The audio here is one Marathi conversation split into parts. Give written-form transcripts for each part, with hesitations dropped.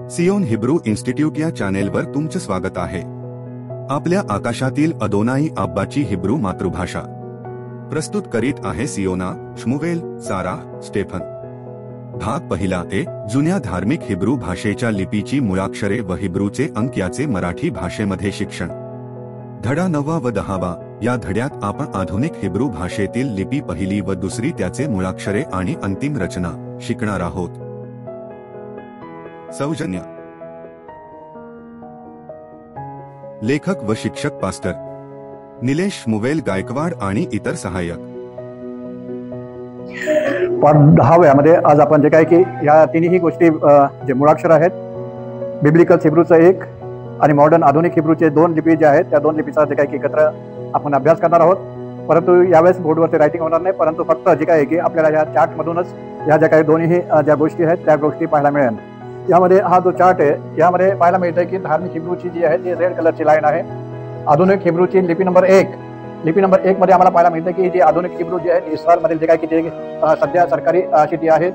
सियोन हिब्रू इन्स्टिट्यूट या चॅनेलवर तुमचे स्वागत आहे। आपल्या आकाशातील अदोनाई अब्बाची हिब्रू मातृभाषा प्रस्तुत करीत आहे सियोना, श्मुवेल, सारा, स्टेफन। भाग पहिला ए जुन्या धार्मिक हिब्रू भाषेच्या लिपीची मुळाक्षरे व हिब्रूचे अंक याचे मराठी भाषेमध्ये शिक्षण। धडा 9 व 10 या धड्यात आपण आधुनिक हिब्रू भाषेतील लिपी पहिली व दुसरी त्याचे मुळाक्षरे आणि अंतिम रचना शिकणार आहोत। सौजन्य लेखक व शिक्षक पास्टर निलेश मुवेल गायकवाड आणि इतर सहाय्यक। पाठ 10 मध्ये आज आपण जे काय की या तिन्ही गोष्टी जे मुळाक्षर आहेत, बिब्लिकल हिब्रूचं एक आणि मॉडर्न आधुनिक हिब्रूचे 2 लिपी जे आहेत त्या 2 लिपीचा जे काय की एकत्र आपण अभ्यास करणार आहोत। परंतु यावेळेस बोर्डवरती रायटिंग होणार नाही, परंतु फक्त जे काय की आपल्याला या चार्टमधूनच या ज्या काही दोन्ही ज्या गोष्टी आहेत त्या गोष्टी पाहायला मिळेल। यामध्ये हा जो चार्ट आहे यामध्ये पाहायला मिळतंय की धार्मिक हिब्रूची जी आहे ती रेड कलरची लाईन आहे। आधुनिक हिब्रूची लिपी नंबर 1 मध्ये आम्हाला पाहायला मिळतं की जी आधुनिक हिब्रू जी आहे इस्रायलमधील जे काय की सध्या सरकारी अशी ती आहे।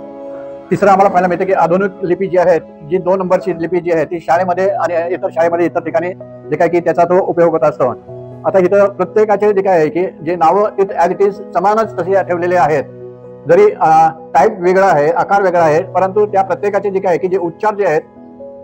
तिसरं आम्हाला पाहायला मिळतं की आधुनिक लिपी जी आहे जी 2 नंबरची लिपी जी आहे ती शाळेमध्ये आणि इतर शाळेमध्ये इतर ठिकाणी जे काय की त्याचा तो उपयोग होत असतो। आता इथं प्रत्येकाचे जे काय आहे की जे नावं ॲज इट इज समानच तसे ठेवलेले आहेत, जरी टाईप वेगळा आहे, आकार वेगळा आहे, परंतु त्या प्रत्येकाचे जे काय की जे उच्चार जे आहेत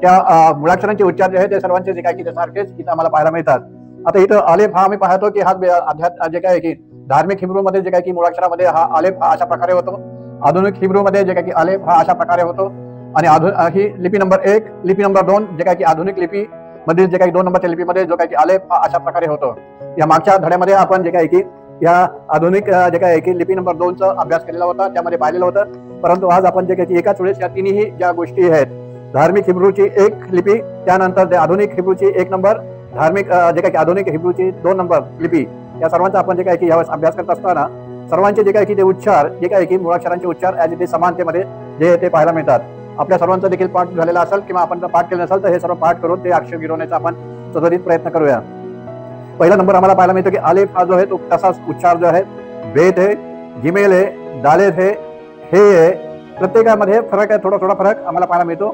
त्या मुळाक्षरांचे उच्चार जे आहेत ते सर्वांचे जे काय की सारखेच इथं आम्हाला पाहायला मिळतात। आता इथं आलेफ हा आम्ही पाहतो की हा जे काय की धार्मिक हिब्रू मध्ये जे काय की मुळाक्षरामध्ये हा आलेफ हा अशा प्रकारे होतो, आधुनिक हिब्रू मध्ये जे काय की आलेफ हा अशा प्रकारे होतो आणि ही लिपी नंबर 1, लिपी नंबर 2 जे काय की आधुनिक लिपी मधील जे काही 2 नंबरच्या लिपीमध्ये जो काय की आलेफ हा अशा प्रकारे होतो। या मागच्या धड्यामध्ये आपण जे काय की या आधुनिक जे काय की लिपी नंबर 2 चा अभ्यास केलेला होता, त्यामध्ये पाहिलेलं होतं। परंतु आज आपण जे काय की एकाच वेळेस या तिन्ही ज्या गोष्टी आहेत, धार्मिक हिब्रूची 1 लिपी, त्यानंतर आधुनिक हिब्रूची 1 नंबर, धार्मिक जे काय की आधुनिक हिब्रूची 2 नंबर लिपी, या सर्वांचा आपण जे काय की यावेळेस अभ्यास करत असताना सर्वांचे जे काय की ते उच्चार जे काय की मुळाक्षरांचे उच्चार ॲज इट इज समानतेमध्ये जे ते पाहायला मिळतात। आपल्या सर्वांचा देखील पाठ झालेला असेल किंवा आपण पाठ केलं नसेल तर हे सर्व पाठ करून ते अक्षर गिरवण्याचा आपण सतत प्रयत्न करूया। पहिला नंबर आम्हाला पाहायला मिळतो की आलेफ हा जो आहे तो तसाच उच्चार जो आहे, बेत आहे, गिमेल आहे, दालेत आहे, हे आहे, प्रत्येकामध्ये फरक आहे, थोडा फरक आम्हाला पाहायला मिळतो।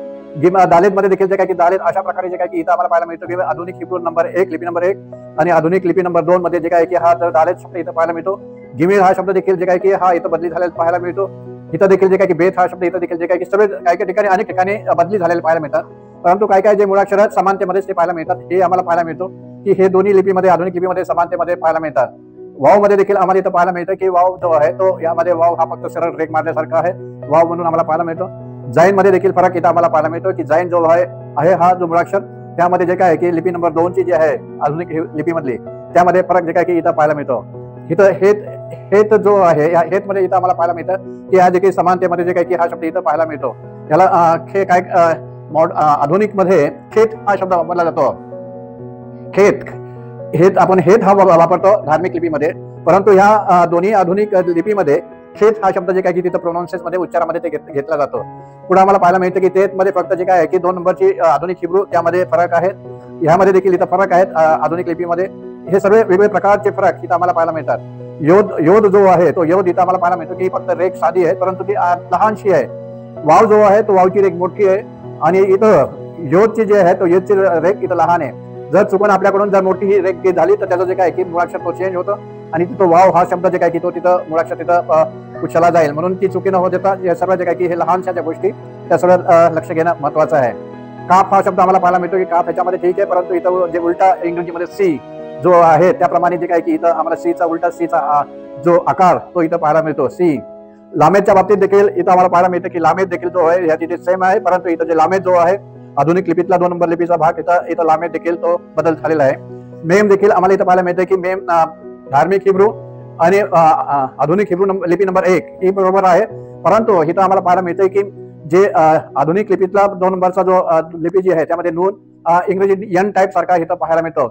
दालेत मध्ये देखील जे काय की दालेत अशा प्रकारे जे काय की इथं आम्हाला पाहायला मिळतो की आधुनिक हिब्रू नंबर 1 लिपी नंबर 1 आणि आधुनिक लिपी नंबर 2 मध्ये जे काय की हा दालेत शब्द इथं पाहायला मिळतो। गिमेल हा शब्द देखील जे काय की हा इथं बदली झालेला पाहायला मिळतो। इथं देखील जे काय की बेत हा शब्द इथं देखील जे काय की सर्व काही ठिकाणी अनेक ठिकाणी बदली झालेले पाहायला मिळतात, परंतु काय जे मुळाक्षर समानतेमध्येच ते पाहायला मिळतात हे आम्हाला पाहायला मिळतो की हे दोन्ही लिपीमध्ये आधुनिक लिपीमध्ये समानतेमध्ये पाहायला मिळतात। वाव मध्ये देखील आम्हाला इथं पाहायला मिळतं की वाव जो आहे तो यामध्ये वाव हा फक्त सरळ रेख मारल्यासारखा आहे, वाव म्हणून आम्हाला पाहायला मिळतो। जाईन मध्ये देखील फरक इथं आम्हाला पाहायला मिळतो की जाईन जो आहे हा जो मुळाक्षर त्यामध्ये जे काय की लिपी नंबर 2 ची जी आहे आधुनिक लिपीमधली त्यामध्ये फरक जे काय की इथं पाहायला मिळतो। इथं हेत जो आहे या हेत मध्ये इथं आम्हाला पाहायला मिळतं की या देखील समानतेमध्ये जे काय की हा शब्द इथं पाहायला मिळतो। याला आधुनिक मध्ये खेत हा शब्द वापरला जातो। हेत आपण हेत हा वापरतो धार्मिक लिपीमध्ये, परंतु ह्या दोन्ही आधुनिक लिपीमध्ये खेत हा शब्द जे काय की तिथं प्रोनाउन्सेस मध्ये उच्चारामध्ये ते घेतला जातो। पुढे आम्हाला पाहायला मिळतं की तेत मध्ये फक्त जे काय आहे की 2 नंबरची आधुनिक हिब्रू त्यामध्ये फरक आहेत, ह्यामध्ये देखील इथं फरक आहेत आधुनिक लिपीमध्ये। हे सर्व वेगवेगळे प्रकारचे फरक इथं आम्हाला पाहायला मिळतात। योद जो आहे तो योद इथं आम्हाला पाहायला मिळतो की फक्त रेख साधी आहे, परंतु ती लहानशी आहे। वाव जो आहे तो वावची रेख मोठी आहे आणि इथं योदची जी आहे तो योदची रेख इथं लहान आहे। जर चुकून आपल्याकडून जर मोठी ही रेख झाली तर त्याचं जे काय की मुळाक्षर तो चेंज होतं आणि तिथं वाव हा शब्द जे काय की तो तिथं मुळाक्षर तिथं उचलला जाईल, म्हणून ती चुकी न होत देता या सर्व जे काय की हे लहानशा ज्या गोष्टी त्या सर्व लक्ष घेणं महत्वाचं आहे। काफ हा शब्द आम्हाला पाहायला मिळतो की काफ ह्याच्यामध्ये ठीक आहे, परंतु इथं जे उलटा इंग्रजीमध्ये सी जो आहे त्याप्रमाणे जे काय की इथं आम्हाला सीचा उलटा सीचा जो आकार तो इथं पाहायला मिळतो सी। लामेच्या बाबतीत देखील इथं आम्हाला पाहायला मिळतं की लामेत देखील जो आहे ह्या तिथे सेम आहे, परंतु इथं जे लामेत जो आहे आधुनिक लिपीतला 2 नंबर लिपीचा भाग इथं लामेत देखील तो बदल झालेला आहे। मेम देखील आम्हाला इथं पाहायला मिळतं की मेम धार्मिक हिब्रू आणि आधुनिक हिब्रू लिपी नंबर 1 ही बरोबर आहे, परंतु इथं आम्हाला पाहायला मिळतंय की जे आधुनिक लिपीतला 2 नंबरचा जो लिपी जी आहे त्यामध्ये नून इंग्रजी एन टाईप सारखा इथं पाहायला मिळतो।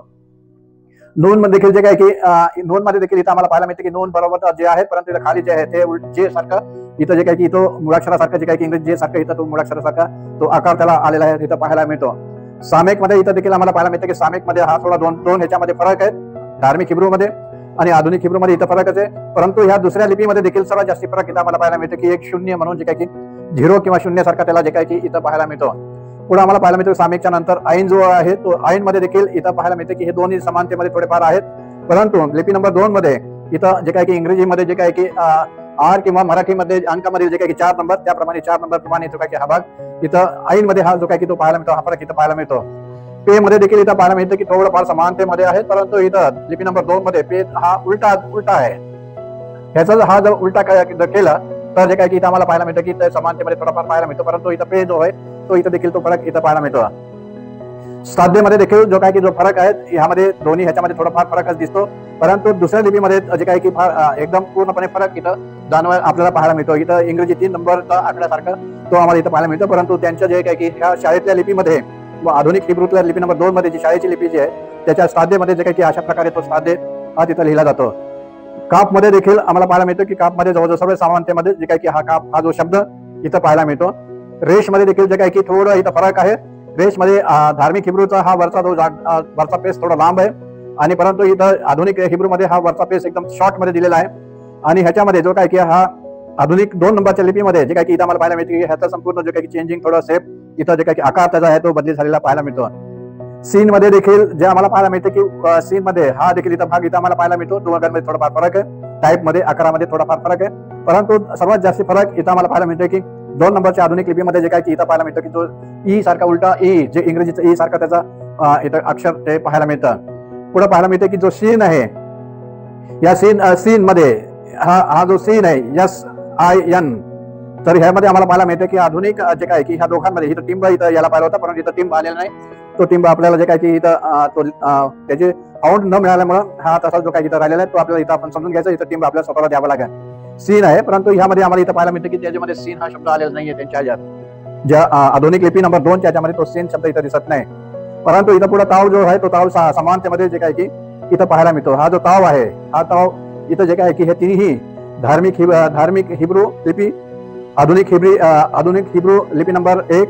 नून मध्ये देखील जे काय की नून मध्ये देखील इथं आम्हाला पाहायला मिळतं की नून बरोबर जे आहे, परंतु इथं खाली जे आहे ते जे सारखं इथं जे काय की तो मुळाक्षरासारखं जे काय की इंग्रजी जे सारखं इथं तो मुळाक्षरासारखा तो आकार त्याला आलेला आहे इथं पाहायला मिळतो। सामेक मध्ये इथं देखील आम्हाला पाहायला मिळतं की सामेक मध्ये हा थोडा दोन ह्याच्यामध्ये फरक आहे, धार्मिक हिब्रू मध्ये आणि आधुनिक हिब्रू मध्ये इथं फरकच आहे, परंतु ह्या दुसऱ्या लिपीमध्ये देखील सर्वात जास्त फरक इथं आम्हाला पाहायला मिळतो की एक शून्य म्हणून जे काय की 0 किंवा 0 सारखा त्याला जे काय की इथं पाहायला मिळतो। पुढे आम्हाला पाहायला मिळतं सामायिकच्या नंतर ऐन जो आहे तो ऐन मध्ये देखील इथं पाहायला मिळतं की हे दोन्ही समानतेमध्ये थोडेफार आहेत, परंतु लिपी नंबर 2 मध्ये इथं जे काय की इंग्रजीमध्ये जे काय की आर किंवा मराठीमध्ये अंकामध्ये जे काय की 4 नंबर त्याप्रमाणे 4 नंबर प्रमाणे जो काय की हा भाग इथं ऐन मध्ये हा जो काय की तो पाहायला मिळतो, हा फरक इथं पाहायला मिळतो. पे मध्ये देखील इथं पाहायला मिळतं की थोडंफार समानतेमध्ये आहे, परंतु इथं लिपी नंबर 2 मध्ये पे हा उलटा आहे. ह्याचा हा जर उलटा केला तर जे काय की इथं आम्हाला पाहायला मिळतं की समानतेमध्ये थोडाफार पाहायला मिळतो, परंतु इथं पे जो आहे तो इथं देखील तो फरक इथं पाहायला मिळतो. साध्यमध्ये देखील जो काय की जो फरक आहे ह्यामध्ये दोन्ही ह्याच्यामध्ये थोडाफार फरकच दिसतो, परंतु दुसऱ्या लिपीमध्ये जे काय की एकदम पूर्णपणे फरक इथं आपल्याला पाहायला मिळतो. इथं इंग्रजी 3 नंबरचा आकड्यासारखा तो आम्हाला इथं पाहायला मिळतो, परंतु त्यांच्या जे काय की ह्या शाळेतल्या लिपीमध्ये आधुनिक हिब्रूतल्या लिपी नंबर 2 मध्ये जी शाळेची लिपी जी आहे त्याच्या साध्यमध्ये जे काही की अशा प्रकारे तो साध्य हा तिथं लिहिला जातो. काप मध्ये देखील आम्हाला पाहायला मिळतो की काप मध्ये जवळजवळ सर्व समानतेमध्ये जे काही की हा काप हा जो शब्द इथं पाहायला मिळतो. रेश मध्ये देखील जे काही की थोडं इथं फरक आहे. रेश मध्ये धार्मिक हिब्रूचा हा वरचा पेस थोडा लांब आहे आणि परंतु इथं आधुनिक हिब्रू मध्ये हा वरचा पेस एकदम शॉर्ट मध्ये दिलेला आहे. आणि ह्याच्यामध्ये जो काय की हा आधुनिक 2 नंबरच्या लिपीमध्ये जे काही की इथं आम्हाला पाहायला मिळते की ह्याचा संपूर्ण जे काही चेंजिंग थोडं शेप इथं जे काही आकार त्याचा आहे तो बदली झालेला पाहायला मिळतो. सीन मध्ये देखील जे आम्हाला पाहायला मिळते की सीन मध्ये हा देखील इथं भाग इथं आम्हाला पाहायला मिळतो. दोघांमध्ये थोडाफार फरक आहे, टाईप मध्ये आकारामध्ये थोडाफार फरक आहे, परंतु सर्वात जास्त फरक इथं आम्हाला पाहायला मिळतो की 2 नंबरच्या आधुनिक लिपीमध्ये जे काही की इथं पाहायला मिळतं की जो ई सारखा उलटा ई जे इंग्रजीचा ई सारखा त्याचा इथं अक्षर ते पाहायला मिळतं. पुढे पाहायला मिळते की जो सीन आहे या सीन मध्ये हा जो सीन आहे SIN, तर ह्यामध्ये आम्हाला पाहायला मिळतं की आधुनिक जे काय की ह्या दोघांमध्ये इथं टिंब इथं याला पाहिला होता, परंतु इथं टिंब आलेला नाही. तो टिंब आपल्याला जे काय की इथं त्याचे फाउंड न मिळाल्यामुळे हा तसा जो काय इथं राहिलेला आहे तो आपल्याला इथं आपण समजून घ्यायचा. इथं टिंब आपल्याला स्वतःला द्यावा लागेल. सीन आहे, परंतु ह्यामध्ये आम्हाला इथं पाहायला मिळतं की त्याच्यामध्ये सीन हा शब्द आलेला नाहीये त्यांच्या ह्याच्यात. ज्या आधुनिक लिपी नंबर 2 च्यामध्ये तो सीन शब्द इथं दिसत नाही, परंतु इथं पुढे ताव जो आहे तो ताव समानतेमध्ये जे काय की इथं पाहायला मिळतो. हा जो ताव आहे हा ताव इथं जे काय की हे तिन्ही धार्मिक हिब्रू लिपी आधुनिक हिब्रू लिपी नंबर 1,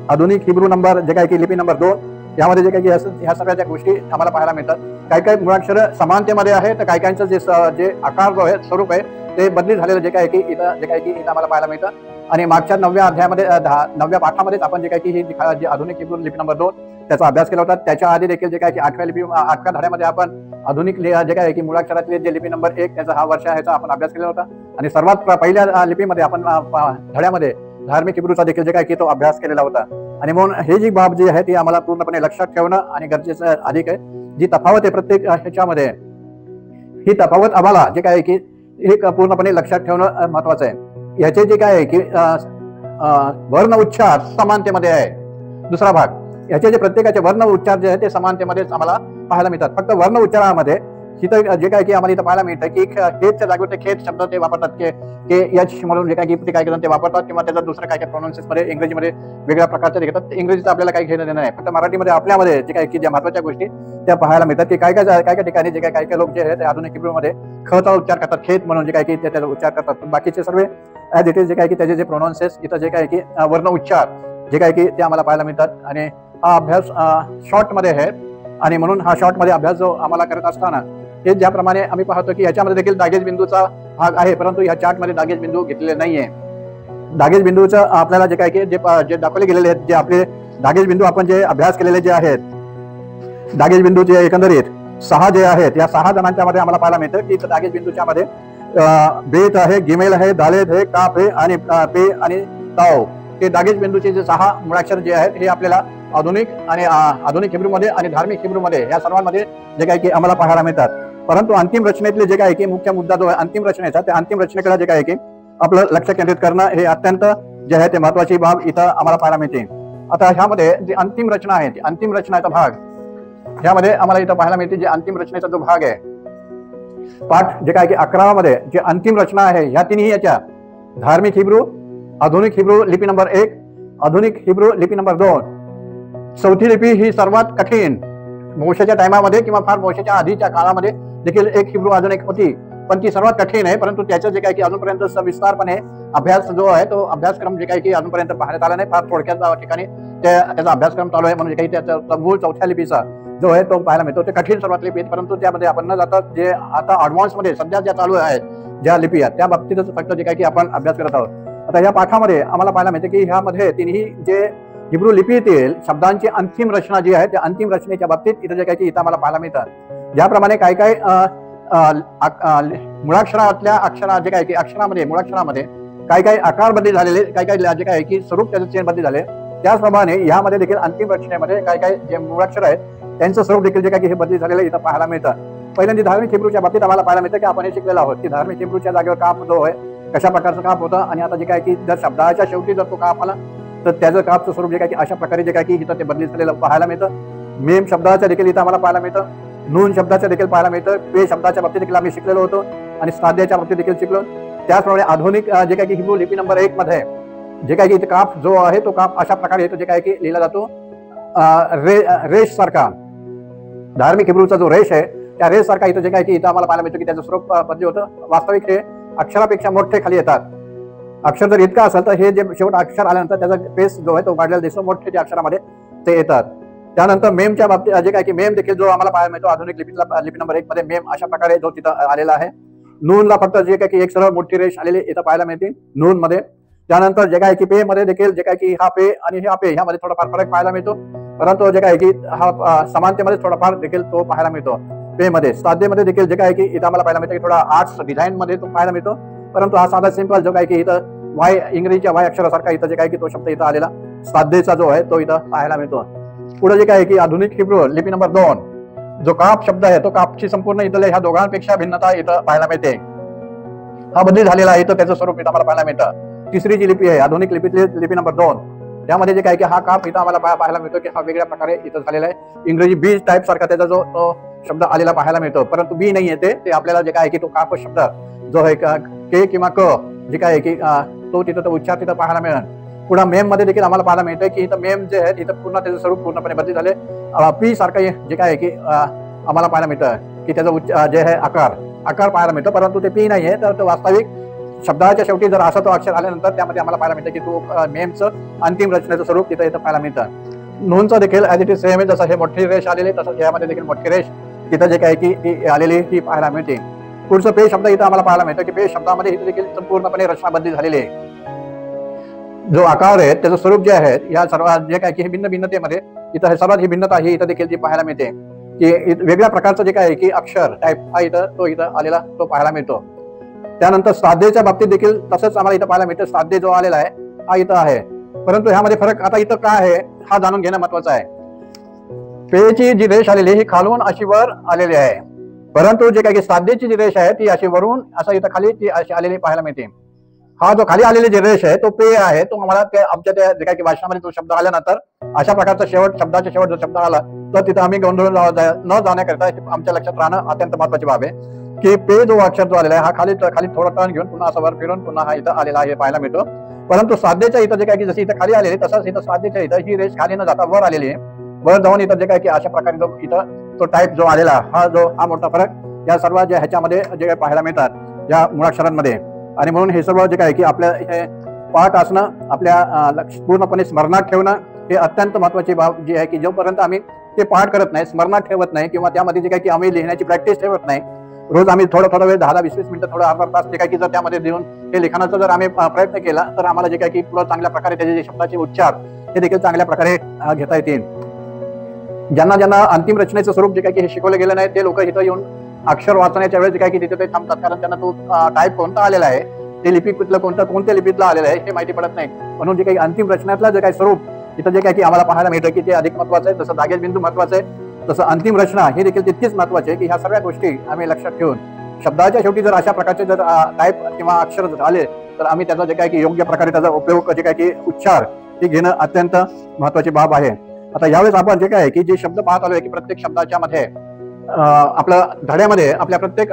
आधुनिक हिब्रू नंबर जे काय की लिपी नंबर 2 यामध्ये जे काही ह्या सगळ्या गोष्टी आम्हाला पाहायला मिळतात. काही मुळाक्षर समानतेमध्ये आहे तर काही जे आकार जो आहे स्वरूप आहे ते बदली झालेलं जे काय की इथं आम्हाला पाहायला मिळतं. आणि मागच्या 9व्या अध्यायामध्ये 9व्या पाठामध्ये आपण जे काही ही जी आधुनिक हिब्रू लिपी नंबर 2 त्याचा अभ्यास केला होता. त्याच्या आधी देखील जे काय की 8व्या धड्यामध्ये आपण आधुनिक जे काय की मुळाक्षरातले जे लिपी नंबर 1 त्याचा हा वर्ष ह्याचा आपण अभ्यास केला होता. आणि सर्वात पहिल्या लिपीमध्ये आपण धड्यामध्ये धार्मिक हिब्रूचा देखील जे काय की तो अभ्यास केलेला होता. आणि म्हणून हे जी बाब जी आहे ती आम्हाला पूर्णपणे लक्षात ठेवणं आणि गरजेचं अधिक आहे. जी तफावत आहे प्रत्येक ह्याच्यामध्ये ही तफावत आम्हाला जे काय की हे पूर्णपणे लक्षात ठेवणं महत्वाचं आहे. याचे जे काय आहे की वर्ण उच्चार समानतेमध्ये आहे. दुसरा भाग याचे जे प्रत्येकाचे वर्ण उच्चार जे आहे ते समानतेमध्येच आम्हाला पाहायला मिळतात. फक्त वर्ण उच्चारामध्ये इथं जे काय की आम्हाला इथं पाहायला मिळतं की खेतच्या जागेवर ते खेत शब्द ते वापरतात के एच म्हणून जे काय की ते काय करतात ते वापरतात, किंवा त्याचा दुसरं काय प्रोनाउन्सेस मध्ये इंग्रजीमध्ये वेगळ्या प्रकारचे घेतात. इंग्रजीचं आपल्याला काही घेणं देणं नाही, फक्त मराठीमध्ये आपल्यामध्ये जे काय की ज्या महत्वाच्या गोष्टी त्या पाहायला मिळतात की काय ठिकाणी जे काय लोक जे आहेत ते आधुनिक हिब्रूमध्ये खचा उच्चार करतात, खेत म्हणून जे काय की त्याचा उच्चार करतात. बाकीचे सर्व ॲज इट इज जे काय की त्याचे जे प्रोनाउन्सेस इथं जे काय की वर्ण उच्चार जे काय की ते आम्हाला पाहायला मिळतात. आणि हा अभ्यास शॉर्ट मध्ये आहे आणि म्हणून हा शॉर्ट मध्ये अभ्यास जो आम्हाला करत असताना हे ज्याप्रमाणे आम्ही पाहतो की याच्यामध्ये देखील दागेज बिंदूचा भाग आहे, परंतु ह्या चार्ट मध्ये दागेज बिंदू घेतलेले नाहीये. दागेज बिंदूचं आपल्याला जे काय की जे दाखवले गेलेले आहेत, जे आपले दागेज बिंदू आपण जे अभ्यास केलेले जे आहेत, दागेज बिंदूचे एकंदरीत 6 जे आहेत, या 6 जणांच्या मध्ये आम्हाला पाहायला मिळतं की दागेज बिंदूच्या मध्ये बेत आहे, गिमेल आहे, दालेद आहे, काफ आहे आणि पे आणि ताव हे दागेज बिंदूचे जे 6 मुळाक्षर जे आहेत हे आपल्याला आधुनिक हिब्रूमध्ये आणि धार्मिक हिब्रूमध्ये या सर्वांमध्ये जे काही की आम्हाला पाहायला मिळतात. परंतु अंतिम रचनेतले जे काय की मुख्य मुद्दा जो आहे अंतिम रचनेचा, त्या अंतिम रचनेकडे जे काय की आपलं लक्ष केंद्रित करणं हे अत्यंत जे आहे ते महत्वाची बाब इथं आम्हाला पाहायला मिळते. आता ह्यामध्ये जी अंतिम रचना आहे, अंतिम रचनाचा भाग ह्यामध्ये आम्हाला इथं पाहायला मिळते. जे अंतिम रचनेचा जो भाग आहे पाठ जे काय की 11 मध्ये जे अंतिम रचना आहे, ह्या तिन्ही याच्या धार्मिक हिब्रू, आधुनिक हिब्रू लिपी नंबर 1, आधुनिक हिब्रू लिपी नंबर 2, चौथी लिपी ही सर्वात कठीण मोशेच्या टायमामध्ये किंवा फार मोशेच्या आधीच्या काळामध्ये देखील एक हिब्रू आधुनिक होती, पण ती सर्वात कठीण आहे. परंतु त्याचं जे काही की अजूनपर्यंत विस्तारपणे अभ्यास जो आहे तो अभ्यासक्रम जे काही की अजूनपर्यंत पाहण्यात आला नाही. फार थोडक्यात ठिकाणी त्याचा अभ्यासक्रम चालू आहे. म्हणून काही त्याचा मूळ चौथ्या लिपीचा जो आहे तो पाहायला मिळतो. ते कठीण सर्वात लिपी आहेत, परंतु त्यामध्ये आपण न जाता जे आता ऍडव्हान्स मध्ये सध्या ज्या चालू आहेत ज्या लिपी आहेत त्या बाबतीतच फक्त जे काही की आपण अभ्यास करत आहोत. आता या पाठामध्ये आम्हाला पाहायला मिळते की ह्यामध्ये तिन्ही जे हिब्रू लिपीतील शब्दांची अंतिम रचना जी आहे त्या अंतिम रचनेच्या बाबतीत इथं जे काही की इथं आम्हाला पाहायला मिळतात. ज्याप्रमाणे काही काही मुळाक्षरातल्या अक्षरा जे काही की अक्षरामध्ये मुळाक्षरामध्ये काही काही आकार बदली झालेले, काही काही जे काही की स्वरूप त्याचे चेंज बदली झाले, त्याचप्रमाणे यामध्ये देखील अंतिम रचनेमध्ये काही काही जे मुळाक्षर आहेत त्यांचं स्वरूप देखील जे काही हे बदली झालेलं इथं पाहायला मिळतं. पहिल्यांदा धार्मिक हिब्रूच्या बाबतीत आम्हाला पाहायला मिळतं की आपण हे शिकलेलो आहोत की धार्मिक हिब्रूच्या जागेवर काप जो आहे कशा प्रकारचं काप होतं, आणि आता जे काय की जर शब्दाच्या शेवटी जर तो काप आला तर त्याचं कापचं स्वरूप जे काय की अशा प्रकारे जे काय की इथं ते बदली झालेलं पाहायला मिळतं. मेम शब्दाच्या देखील इथं आम्हाला पाहायला मिळतं, नून शब्दाच्या देखील पाहायला मिळतं, पे शब्दाच्या बाबतीत देखील आम्ही शिकलेलो होतो आणि साध्याच्या बाबतीत देखील शिकलो. त्याचप्रमाणे आधुनिक जे काय की हिब्रू लिपी नंबर 1 मध्ये जे काय की इथे काप जो आहे तो काप अशा प्रकारे येतो जे काय की लिहिला जातो रेश सारखा. धार्मिक हिब्रूचा जो रेश आहे त्या रेश सारखा इथं जे काय की इथं आम्हाला पाहायला मिळतं की त्याचं स्वरूप बदली होतं. वास्तविक हे अक्षरापेक्षा मोठे खाली येतात. अक्षर जर इतका असेल तर हे जे शेवट अक्षर आल्यानंतर त्याचा पेस जो आहे तो वाढलेला दिसतो, मोठे जे अक्षरामध्ये ते येतात. त्यानंतर मेमच्या बाबतीत जे काय की मेम देखील जो आम्हाला पाहायला मिळतो आधुनिक लिपी नंबर 1 मध्ये मेम अशा प्रकारे जो तिथं आलेला आहे. नूनला फक्त जे काय की एक सरळ मोठी रेष आलेली इथं पाहायला मिळते नून मध्ये. त्यानंतर जे काय की पे मध्ये देखील जे काय की हा पे आणि हा पे ह्यामध्ये थोडाफार फरक पाहायला मिळतो, परंतु जे काय की हा समानतेमध्ये थोडाफार देखील तो पाहायला मिळतो पे मध्ये. साध्यमध्ये देखील जे काय की इथं आम्हाला पाहायला मिळतं की थोडा आर्ट्स डिझाईन मध्ये तो पाहायला मिळतो, परंतु हा साधा सिंपल जो काय की इथं वाय इंग्रजीच्या वाय अक्षरासारखा इथं जे काय की तो शब्द इथं आलेला साध्यचा जो आहे तो इथं पाहायला मिळतो. पुढे जे काय की आधुनिक हिब्रू लिपी नंबर 2 जो काप शब्द आहे तो कापची संपूर्ण इथल्या ह्या दोघांपेक्षा भिन्नता इथं पाहायला मिळते. हा बदली झालेला आहे इथं त्याचं स्वरूप इथं आम्हाला पाहायला मिळतं. तिसरी जी लिपी आहे आधुनिक लिपीतली लिपी नंबर 2 त्यामध्ये जे काय की हा काप इथं आम्हाला पाहायला मिळतो की हा वेगळ्या प्रकारे इथं झालेला आहे. इंग्रजी बी टाईप सारखा त्याचा जो तो शब्द आलेला पाहायला मिळतो, परंतु बी नाही येते ते आपल्याला जे काय की तो काप शब्द जो आहे के किंवा क जे काय की तो तिथं तो उच्चार तिथं पाहायला मिळेल. पुढे मेम मध्ये देखील आम्हाला पाहायला मिळतं की इथं मेम जे आहे इथं पूर्ण त्याचं स्वरूप पूर्णपणे बदली झाले. पी सारखं जे काय की आम्हाला पाहायला मिळतं की त्याचा जे आहे आकार पाहायला मिळतो, परंतु ते पी नाही आहे. तर तो वास्तविक शब्दाच्या शेवटी जर असा तो अक्षर आल्यानंतर त्यामध्ये आम्हाला पाहायला मिळतं की तो मेमचं अंतिम रचनेचं स्वरूप तिथं इथं पाहायला मिळतं. नोंदचं देखील ॲज इट इज सेम आहे, जसं हे मोठी रेष आलेली तसं यामध्ये देखील मोठी रेष तिथं जे काय की ती आलेली ती पाहायला मिळते. पुढचं पे शब्द इथं आम्हाला पाहायला मिळतं की पे शब्दामध्ये इथं देखील संपूर्णपणे रचना बदली झालेली आहे. जो आकार आहे त्याचं स्वरूप जे आहे या सर्व जे काय की भिन्न भिन्नतेमध्ये इथं हे सर्वात ही भिन्नता ही इथं देखील जी पाहायला मिळते की वेगळ्या प्रकारचं जे काय आहे की अक्षर टाईप हा इथं आलेला तो पाहायला मिळतो. त्यानंतर साध्यच्या बाबतीत देखील तसंच आम्हाला इथं पाहायला मिळतं. साध्य जो आलेला आहे हा इथं आहे, परंतु ह्यामध्ये फरक आता इथं काय आहे हा जाणून घेणं महत्वाचं आहे. पेची जी रेष आलेली ही खालून अशी वर आलेली आहे, परंतु जे काही साध्यची जी रेष आहे ती अशी वरून असं इथं खाली ती अशी आलेली पाहायला मिळते. हा जो खाली आलेली जी रेष आहे तो पे आहे, तो आम्हाला ते आमच्या त्या जे काही भाषणामध्ये तो शब्द आल्यानंतर अशा प्रकारचा शब्दाच्या शेवट जो शब्द आला तर तिथं आम्ही गोंधळून न जाण्याकरिता आमच्या लक्षात राहणं अत्यंत महत्वाची बाब आहे की पे जो अक्षर जो आलेला आहे हा खाली थोडा टर्न घेऊन पुन्हा असं वर फिरून पुन्हा हा इथं आलेला आहे पाहायला मिळतो. परंतु साध्यच्या इथं जे काय की जशी इथं खाली आलेली तसंच इथं साध्यच्या इथं ही रेष खाली न जाता वर आलेली आहे. वर जाऊन इथं जे काय की अशा प्रकारे जो इथं तो टाईप जो आलेला हा मोठा फरक या सर्व ज्या ह्याच्यामध्ये जे काही पाहायला मिळतात या मुळाक्षरांमध्ये. आणि म्हणून हे सर्व जे काय की आपल्या हे पाठ असणं आपल्या पूर्णपणे स्मरणात ठेवणं हे अत्यंत महत्वाची बाब जी आहे की जोपर्यंत आम्ही ते पाठ करत नाही, स्मरणात ठेवत नाही किंवा त्यामध्ये जे काय की आम्ही लिहिण्याची प्रॅक्टिस ठेवत नाही, रोज आम्ही थोडा वेळ 10-20 मिनिटं थोडं अर्धा तास जे काय की जर त्यामध्ये देऊन हे लिखाणाचा जर आम्ही प्रयत्न केला तर आम्हाला जे काय की पुढे चांगल्या प्रकारे त्याचे जे शब्दाचे उच्चार हे देखील चांगल्या प्रकारे घेता येतील. ज्यांना अंतिम रचनेचं स्वरूप जे काय की हे शिकवलं गेलं नाही ते लोक इथं येऊन अक्षर वाचण्याच्या वेळेस जे काय की तिथे ते थांबतात, कारण त्यांना तो टाईप कोणता आलेला आहे ते लिपी कुठलं कोणत्या लिपीतला आलेलं आहे हे माहिती पडत नाही. म्हणून जे काही अंतिम रचनेतलं जे काही स्वरूप इथं जे काय की आम्हाला पाहायला मिळतं की ते अधिक महत्वाचं आहे. जसं जागेश बिंदू महत्वाचं आहे तसं अंतिम रचना हे देखील तितकीच महत्वाची आहे की ह्या सगळ्या गोष्टी आम्ही लक्षात ठेवून शब्दाच्या शेवटी जर अशा प्रकारचे जर टाईप किंवा अक्षर आले तर आम्ही त्याचा जे काय की योग्य प्रकारे त्याचा उपयोग जे काय की उच्चार हे घेणं अत्यंत महत्वाची बाब आहे. आता यावेळेस आपण जे काय की जे शब्द पाहत आलोय की प्रत्येक शब्दाच्या मध्ये आपल्या धड्यामध्ये आपल्या प्रत्येक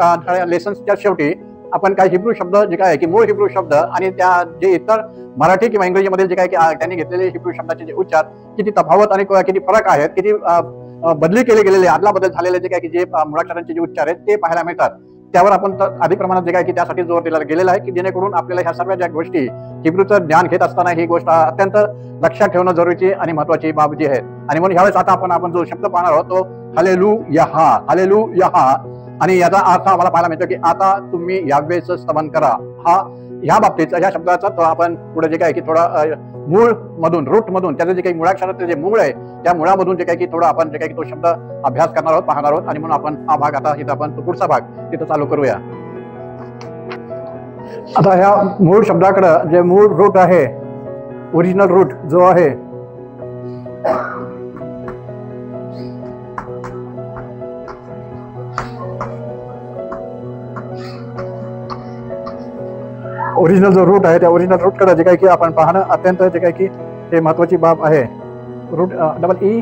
लेसन्सच्या शेवटी आपण काही हिब्रू शब्द जे काय की मूळ हिब्रू शब्द आणि त्या जे इतर मराठी किंवा इंग्रजीमध्ये जे काय की त्यांनी घेतलेले हिब्रू शब्दाचे जे उच्चार किती तफावत आणि किती फरक आहेत, किती बदली केले गेलेले आदला बदल झालेले जे काय की जे मुळाक्षरांचे जे उच्चार आहेत ते पाहायला मिळतात. त्यावर आपण अधिक प्रमाणात जे काय की त्यासाठी जोर दिला गेलेला आहे की जेणेकरून आपल्याला ह्या सर्व ज्या गोष्टी हिब्रूचं ज्ञान घेत असताना ही गोष्ट अत्यंत लक्षात ठेवणं जरुरीची आणि महत्वाची बाब जी आहे. आणि म्हणून ह्यावेळेस आता आपण जो शब्द पाहणार आहोत तो हालेलुया, आणि याचा अर्थ आम्हाला पाहायला मिळतो की आता तुम्ही यावेचं स्तवन करा. हा ह्या बाबतीत या शब्दाचा तो आपण पुढे जे काय की थोडा मूळ मधून रूट मधून त्याचं जे काही मुळाक्षराचं जे मूळ आहे त्या मुळामधून जे काही की थोडा आपण जे काही तो शब्द अभ्यास करणार आहोत, पाहणार आहोत. आणि म्हणून आपण हा भाग आता इथं आपण तो पुढचा भाग तिथं चालू करूया. आता ह्या मूळ शब्दाकडं जे मूळ रूट आहे, ओरिजिनल रूट जो आहे ओरिजिनल जो रूट आहे त्या ओरिजिनल रूट कडे जे काही की आपण पाहणं अत्यंत जे काही की हे महत्वाची बाब आहे. रूट डबल ई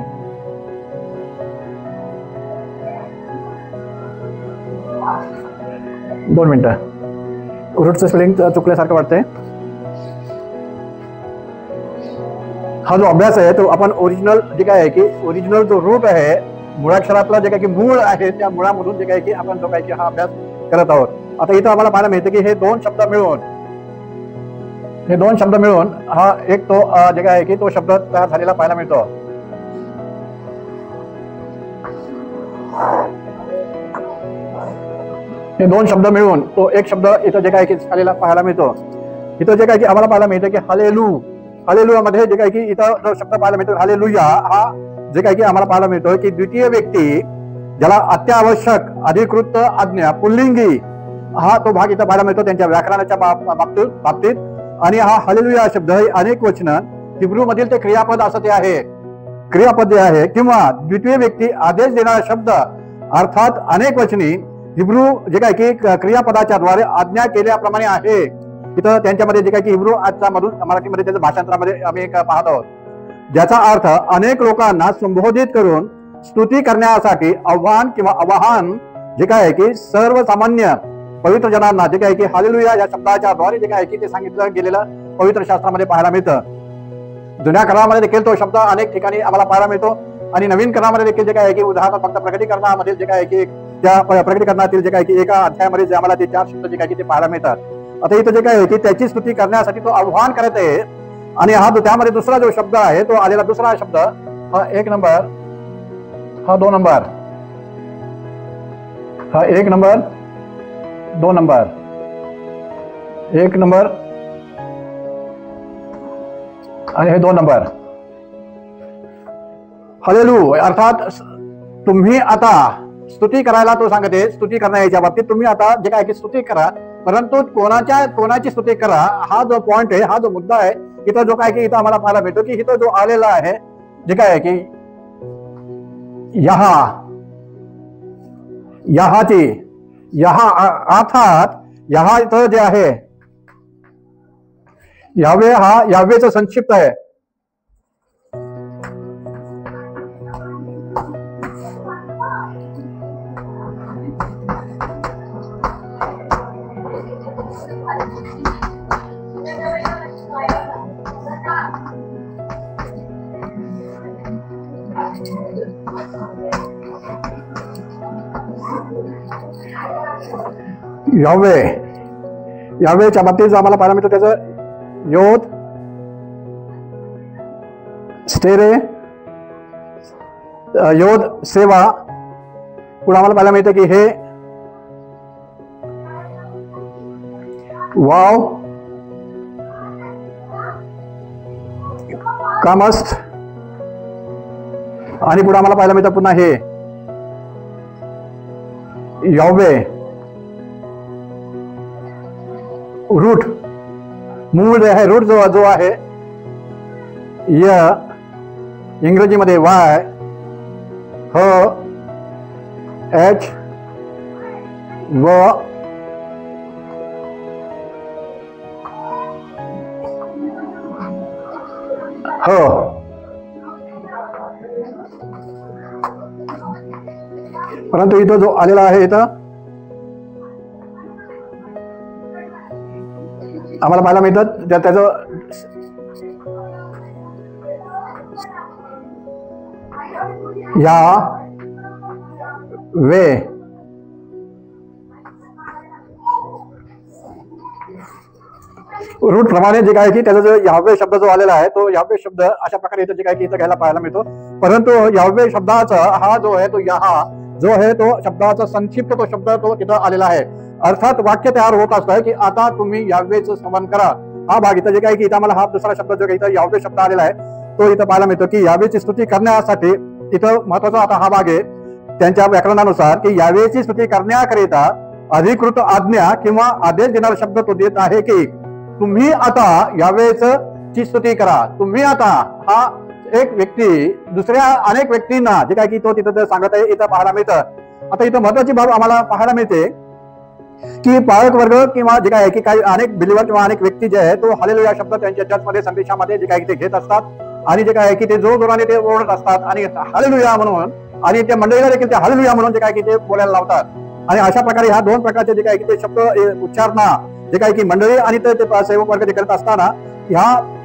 दोन मिनिटं, रूटचं स्पेलिंग चुकल्यासारखं वाटतंय. हा जो अभ्यास आहे तो आपण ओरिजिनल जे काय आहे की ओरिजिनल जो रूट आहे मुळाक्षरातला जे काही की मूळ आहे त्या मुळामधून जे काही की आपण जो काही की हा अभ्यास करत आहोत. आता इथं आम्हाला पाहायला मिळतं की हे दोन शब्द मिळून हा एक तो जे काय आहे की तो शब्द तयार झालेला पाहायला मिळतो. हे दोन शब्द मिळून तो एक शब्द इथं जे काय की झालेला पाहायला मिळतो. इथं जे काय की आम्हाला पाहायला मिळतं की हालेलुया मध्ये जे काय की इथं जो शब्द पाहायला मिळतो हालेलुया हा जे काय की आम्हाला पाहायला मिळतो की द्वितीय व्यक्ती ज्याला अत्यावश्यक अधिकृत आज्ञा पुल्लिंगी हा तो भाग इथं पाहायला मिळतो त्यांच्या व्याकरणाच्या बाबतीत. आणि हा हालेलुया शब्द हे अनेक वचन हिब्रू मधील ते क्रियापद असं ते आहे, क्रियापद जे आहे किंवा द्वितीय व्यक्ती आदेश देणारा शब्द अर्थात अनेक वचनी हिब्रू जे काय की क्रियापदाच्या द्वारे आज्ञा केल्याप्रमाणे आहे. इथं त्यांच्यामध्ये जे काय की हिब्रू आजच्या मधून मराठीमध्ये त्याच्या भाषांतरामध्ये आम्ही पाहत आहोत, ज्याचा अर्थ अनेक लोकांना संबोधित करून स्तुती करण्यासाठी आवाहन जे काय आहे की सर्वसामान्य पवित्र जनांना जे काय की हालेलुया या शब्दाच्या द्वारे जे काय की ते सांगितलं गेलेलं पवित्र शास्त्रामध्ये पाहायला मिळतं. जुन्या करारामध्ये देखील तो शब्द अनेक ठिकाणी आम्हाला पाहायला मिळतो आणि नवीन करारामध्ये देखील जे काय आहे की उदाहरणार्थ फक्त प्रकटीकरणामध्ये जे काय आहे की त्या प्रकटीकरणातील जे काय की एका अध्यायामध्ये जे आम्हाला ते 4 शब्द जे काय की ते पाहायला मिळतात. आता इथं जे काय आहे की त्याची स्तुती करण्यासाठी तो आव्हान करत आहे. आणि हा त्यामध्ये दुसरा जो शब्द आहे तो आलेला दुसरा शब्द हा 1 नंबर, हा 2 नंबर, हा 1 नंबर 2 नंबर, 1 नंबर आणि हे 2 नंबर. हालेलुया अर्थात तुम्ही आता स्तुती करायला तो सांगते. स्तुती करण्याच्या बाबतीत तुम्ही आता जे काय की स्तुती करा, परंतु कोणाची स्तुती करा हा जो पॉइंट आहे, हा जो मुद्दा आहे इथं जो काय की इथं आम्हाला पाहायला मिळतो की इथं जो आलेला आहे जे काय आहे की अर्थात यहा इथं जे आहे यावे हा यावेचं संक्षिप्त आहे. यावेच्या बाबतीत आम्हाला पाहायला मिळतो त्याचं योद स्टेरे योद सेवा. पुढे आम्हाला पाहायला मिळतं की हे वाव कामस्त. आणि पुढे आम्हाला पाहायला मिळतं पुन्हा हे यावे रूट मूळ जे आहे रूट जो आहे इंग्रजीमध्ये वाय ह एच व ह. परंतु इथं जो आलेला आहे इथं आम्हाला पाहायला मिळतं त्याचं या वे रूट प्रमाणे जे काय की त्याचा जो यावे शब्द जो आलेला आहे तो यावे शब्द अशा प्रकारे इथं जे काय की इथं घ्यायला पाहायला मिळतो. परंतु यावे शब्दाचा हा जो आहे तो यहा जो आहे तो शब्दाचा संक्षिप्त तो शब्द तो तिथं आलेला आहे. अर्थात वाक्य तयार होत असतं की आता तुम्ही यावेचं स्तवन करा. हा भाग इथं जे काही की इथं आम्हाला हा दुसरा शब्द जो काही इथं यावे शब्द आलेला आहे तो इथं पाहायला मिळतो की यावेची स्तुती करण्यासाठी इथं महत्वाचा आता हा भाग आहे त्यांच्या व्याकरणानुसार की यावेची स्तुती करण्याकरिता अधिकृत आज्ञा किंवा आदेश देणारा शब्द तो देत आहे की तुम्ही आता यावेच ची स्तुती करा. तुम्ही आता हा एक व्यक्ती दुसऱ्या अनेक व्यक्तींना जे काय की तो तिथं सांगत आहे इथं पाहायला मिळतं. आता इथं महत्वाची बाब आम्हाला पाहायला मिळते की पालक वर्ग किंवा जे काय आहे की काही अनेक बिलीवर किंवा अनेक व्यक्ती जे आहे तो हालेलुया शब्द त्यांच्या चर्चमध्ये संदेशामध्ये जे काही ते घेत असतात आणि जे काय आहे की ते जोराने ते ओरडत असतात आणि हालेलुया म्हणून आणि त्या मंडळीला देखील ते हालेलुया म्हणून जे काय की ते बोलायला लावतात. आणि अशा प्रकारे ह्या दोन प्रकारचे जे काय की ते शब्द उच्चारणा जे काय की मंडळी आणि ते सेवक वर्ग ते करत असताना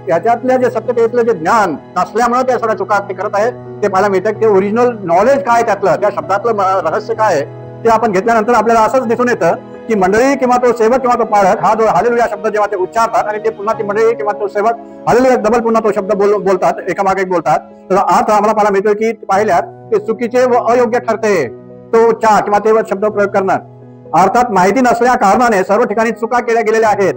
याच्यातल्या जे सत्यतेतलं जे ज्ञान नसल्यामुळे त्या सगळ्या चुका ते करत आहेत ते पाहायला मिळतं. ते ओरिजिनल नॉलेज काय त्यातलं त्या शब्दातलं रहस्य काय ते आपण घेतल्यानंतर आपल्याला असंच दिसून येतं की मंडळी किंवा तो सेवक किंवा तो पाळक हा जो हालेलुया शब्द जेव्हा ते उच्चारतात आणि ते पुन्हा ती मंडळी किंवा तो सेवक हालेलुया डबल पुन्हा तो शब्द बोलतात एकामागे एक बोलतात तर अर्थ आम्हाला पाहायला मिळतो की पाहिल्यात ते चुकीचे व अयोग्य ठरते तो उच्चार किंवा ते शब्द प्रयोग करणं. अर्थात माहिती नसल्या कारणाने सर्व ठिकाणी चुका केल्या गेलेल्या आहेत.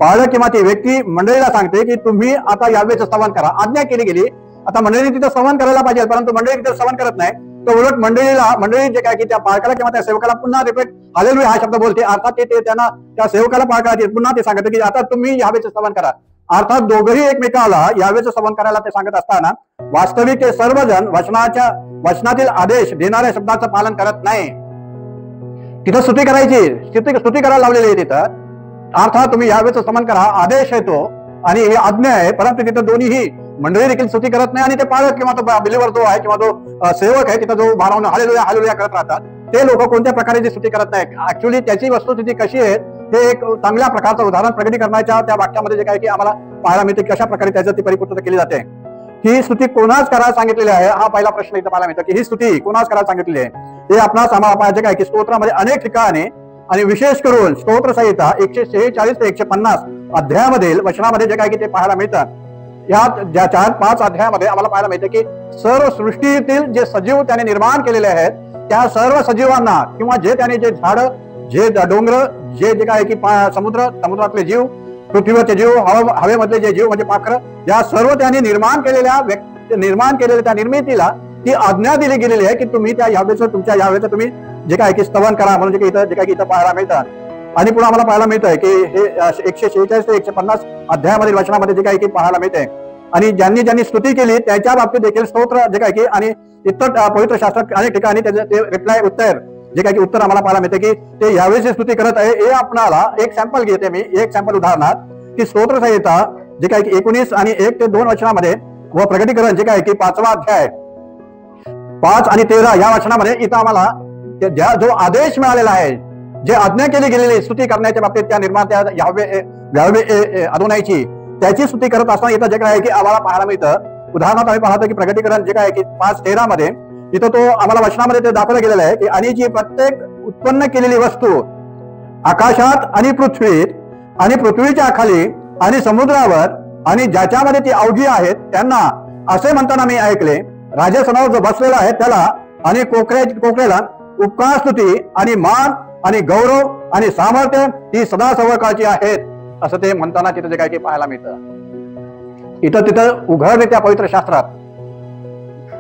पाळक किंवा ती व्यक्ती मंडळीला सांगते की तुम्ही आता यावेचं स्तवन करा. आज्ञा केली गेली. आता मंडळीने तिथं स्तवन करायला पाहिजे परंतु मंडळी तिथं स्तवन करत नाही. तर उलट मंडळी जे काय की त्या पाळकाला किंवा त्या सेवकाला पुन्हा रिपीट हालेलुया हा शब्द बोलते. अर्थात ते त्यांना त्या सेवकाला पाळकाला पुन्हा ते सांगते की आता तुम्ही यावेचं स्तवन करा. अर्थात दोघंही एकमेकाला यावेचं स्तवन करायला ते सांगत असताना वास्तविक ते सर्वजण वचनातील आदेश देणाऱ्या शब्दाचं पालन करत नाही. तिथं स्तुती करायची स्तुती करायला लावलेली आहे तिथं. अर्थात तुम्ही यावेचं स्तवन करा आदेश आहे तो आणि हे आज्ञा आहे परंतु तिथं दोन्हीही मंडळी देखील स्तुती करत नाही आणि ते पाळक किंवा तो बिलीवर जो आहे किंवा जो सेवक आहे तिथं जो भारावून हालेलुया करत राहतात ते लोक कोणत्या प्रकारे स्तुती करत नाही. ऍक्च्युअली त्याची वस्तुस्थिती कशी आहे हे एक चांगल्या प्रकारचं उदाहरण प्रगटीकरणाच्या त्या वाक्यामध्ये जे काय की आम्हाला पाहायला मिळते कशा प्रकारे त्याचं ती परिपूर्तता केली जाते. ही स्तुती कोणाच करायला सांगितलेली आहे हा पहिला प्रश्न इथं पाहायला मिळतो की ही स्तुती कोणाच करायला सांगितलेली आहे. हे आपणास आम्हाला पाहिजे काय की स्तोत्रामध्ये अनेक ठिकाणी आणि विशेष करून स्तोत्र संहिता 146 ते 150 अध्यायामधील वचनामध्ये जे काय की ते पाहायला मिळतं. यात ज्या 4-5 अध्यायामध्ये आम्हाला पाहायला मिळते की सर्व सृष्टीतील जे सजीव त्याने निर्माण केलेले आहेत त्या सर्व सजीवांना किंवा जे त्याने जे झाड जे डोंगर जे काय की समुद्रातले जीव पृथ्वीवरचे जीव हवेमधले जे जीव म्हणजे पाखरं या सर्व त्यांनी निर्माण केलेल्या त्या निर्मितीला ती आज्ञा दिली गेलेली आहे की तुम्ही त्या यावेचं तुमच्या यावेचं तुम्ही जे काय की स्तवन करा म्हणून जे काय की इथं पाहायला मिळतात. आणि पुढे आम्हाला पाहायला मिळतंय की हे 146 ते 150 अध्यायामधील वचनामध्ये जे काही की पाहायला मिळते आणि ज्यांनी स्तुती केली त्याच्या बाबतीत देखील स्तोत्र जे काही की आणि इतर पवित्र शास्त्रात अनेक ठिकाणी त्याचे रिप्लाय उत्तर जे काही की उत्तर आम्हाला पाहायला मिळते की ते यावेळी स्तुती करत आहे. हे आपणाला एक सॅम्पल घेते मी एक सॅम्पल उदाहरणार्थ की स्तोत्र संहिता जे काही की 19 आणि 1 ते 2 वचनामध्ये व प्रगटीकरण जे काही की 5वा अध्याय 5 आणि 13 या वचनामध्ये इथं आम्हाला जो आदेश मिळालेला आहे जे आज्ञा केली गेलेली स्तुती करण्याच्या बाबतीत त्या निर्मात्या यावे अदोनाईची त्याची स्तुती करत असताना इथं जे काय आहे की आम्हाला पाहायला मिळतं. उदाहरणार्थ आम्ही पाहतो की प्रगटीकरण जे काय आहे की 5:13 मध्ये इथं तो आम्हाला वचनामध्ये ते दाखवलं गेलेलं आहे की आणि जी प्रत्येक उत्पन्न केलेली वस्तू आकाशात आणि पृथ्वीत आणि पृथ्वीच्या खाली आणि समुद्रावर आणि ज्याच्यामध्ये ती अवघी आहेत त्यांना असे म्हणताना मी ऐकले राजसनावर जो बसलेला आहे त्याला आणि कोकऱ्याला उपकार स्तुती आणि मान आणि गौरव आणि सामर्थ्य ही सदा सर्वकाळची आहेत असं ते म्हणताना तिथं जे काय की पाहायला मिळतं. इथं तिथं उघडरित्या पवित्र शास्त्रात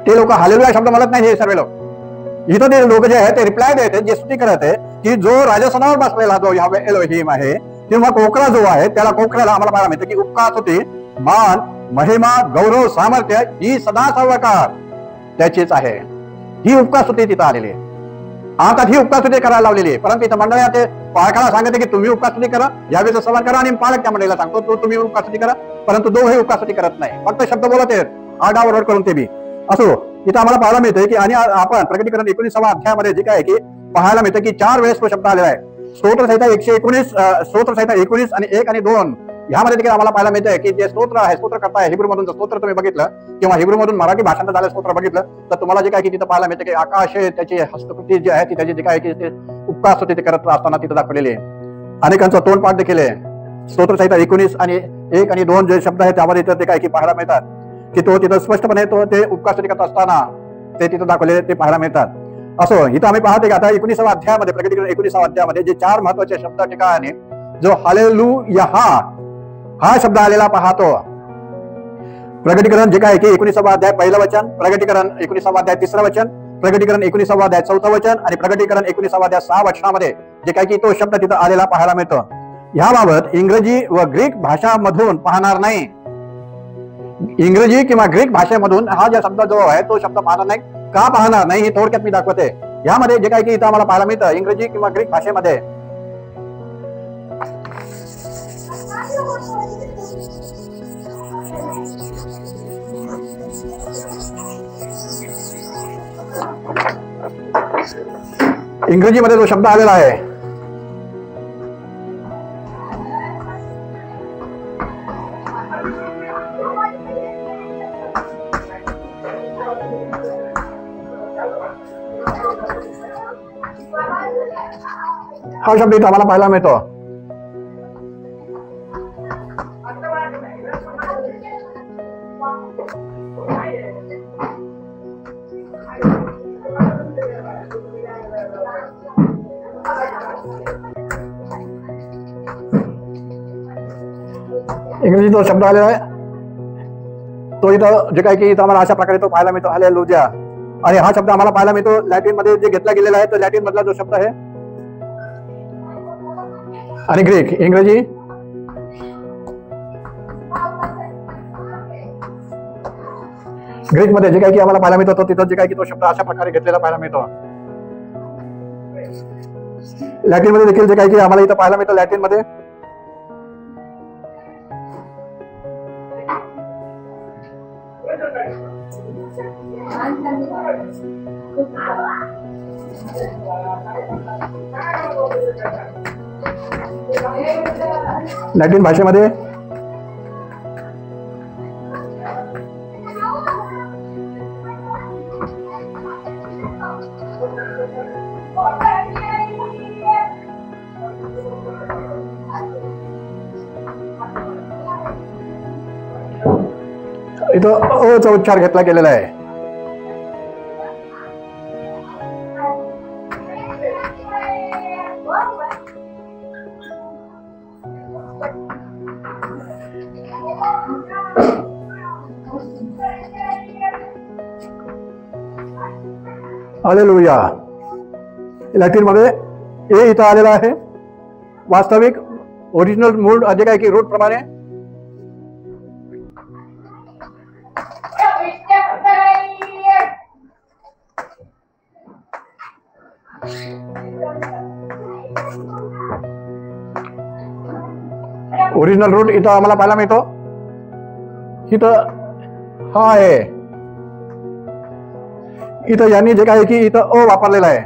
ते लोक हालेलुया शब्द म्हणत नाही. हे सर्व लोक इथं ते लोक जे आहेत ते रिप्लाय देत जे स्तुती करत आहे की जो राजसनावर बसलेला जो यावे एलोहीम आहे किंवा कोकरा जो आहे त्याला कोकऱ्याला आम्हाला पाहायला मिळतं की उपकार स्तुती मान महिमा गौरव सामर्थ्य ही सदा सर्वकाळ त्याचीच आहे. ही उपकार स्तुती तिथं आलेली आहे. आता ही उपकार स्तुती करायला लावलेली आहे परंतु इथं मंडळी ते पालकाला सांगते की तुम्ही उपकार स्तुती करा यावेळेचं स्तवन करा आणि पालक त्या मंडळीला सांगतो तो तुम्ही उपकार स्तुती करा परंतु दोघे उपकार स्तुती करत नाही फक्त शब्द बोलत आहेत आडावरड करून ते बी असो. इथं आम्हाला पाहायला मिळते की आणि आपण प्रकटीकरण 19व्या अध्यायामध्ये जे काय की पाहायला मिळतं की 4 वेळेस तो शब्द आलेला आहे. स्तोत्र संहिता 19 आणि 1 आणि 2 ह्यामध्ये देखील आम्हाला पाहायला मिळतंय की जे स्तोत्र आहे स्तोत्र करताय हिब्रू मधून स्तोत्र तुम्ही बघितलं किंवा हिब्रू मधून मराठी भाषांतर झालं स्तोत्र बघितलं तर तुम्हाला जे काय की तिथं पाहायला मिळतं की आकाश त्याची हस्तकृती जी आहे ती त्याची जे काय की ते उपकार स्तुती करत असताना तिथं दाखवलेली आहे. अनेकांचा तोंडपाठ देखील आहे. स्तोत्र संहिता 19 आणि 1 आणि 2 जे शब्द आहेत त्यामध्ये ते काय की पाहायला मिळतात की तो तिथं स्पष्टपणे तो ते उपकार स्तुती करत असताना ते तिथं दाखवलेले ते पाहायला मिळतात. असो, इथं आम्ही पाहते की आता 19व्या अध्यायामध्ये, प्रकटीकरण 19व्या अध्यायामध्ये जे 4 महत्वाचे शब्द ठिकाणी जो हालेलुया हा शब्द आलेला पाहतो. प्रकटीकरण जे काय की 19वा अध्याय 1लं वचन, प्रकटीकरण 19वा अध्याय 3रं वचन, प्रकटीकरण 19वा अध्याय 4थं वचन आणि प्रकटीकरण 19वा अध्याय 6 वचनामध्ये जे काय की तो शब्द तिथं आलेला पाहायला मिळतो. ह्याबाबत इंग्रजी व ग्रीक भाषामधून पाहणार नाही. इंग्रजी किंवा ग्रीक भाषेमधून हा जो शब्द जो आहे तो शब्द पाहणार नाही. का पाहणार नाही हे थोडक्यात मी दाखवते. यामध्ये जे काय की इथं आम्हाला पाहायला मिळतं इंग्रजी किंवा ग्रीक भाषेमध्ये इंग्रजीमध्ये जो शब्द आलेला आहे हा शब्द इथं आम्हाला पाहायला मिळतो. इंग्रजी जो शब्द आलेला आहे तो इथं जे काय की इथं आम्हाला अशा प्रकारे तो पाहायला मिळतो हालेलुया. आणि हा शब्द आम्हाला पाहायला मिळतो लॅटिन मध्ये जे घेतला गेलेला आहे तो लॅटिन मधला जो शब्द आहे. आणि ग्रीक इंग्रजी ग्रीक मध्ये जे काही की आम्हाला पाहायला मिळतो तो तिथं जे काही की तो शब्द अशा प्रकारे घेतलेला पाहायला मिळतो. लॅटिन मध्ये देखील जे काही की आम्हाला इथं पाहायला मिळतं लॅटिन मध्ये लॅटिन भाषेमध्ये इथं अचा उच्चार घेतला गेलेला आहे. हालेलुया लॅटिन मध्ये ए इथं आलेला आहे. वास्तविक ओरिजिनल मूळ जे काय की रूट प्रमाणे ओरिजिनल रूट इथं आम्हाला पाहायला मिळतो. इथं हा आहे. इथं यांनी जे काय की इथं अ वापरलेला आहे.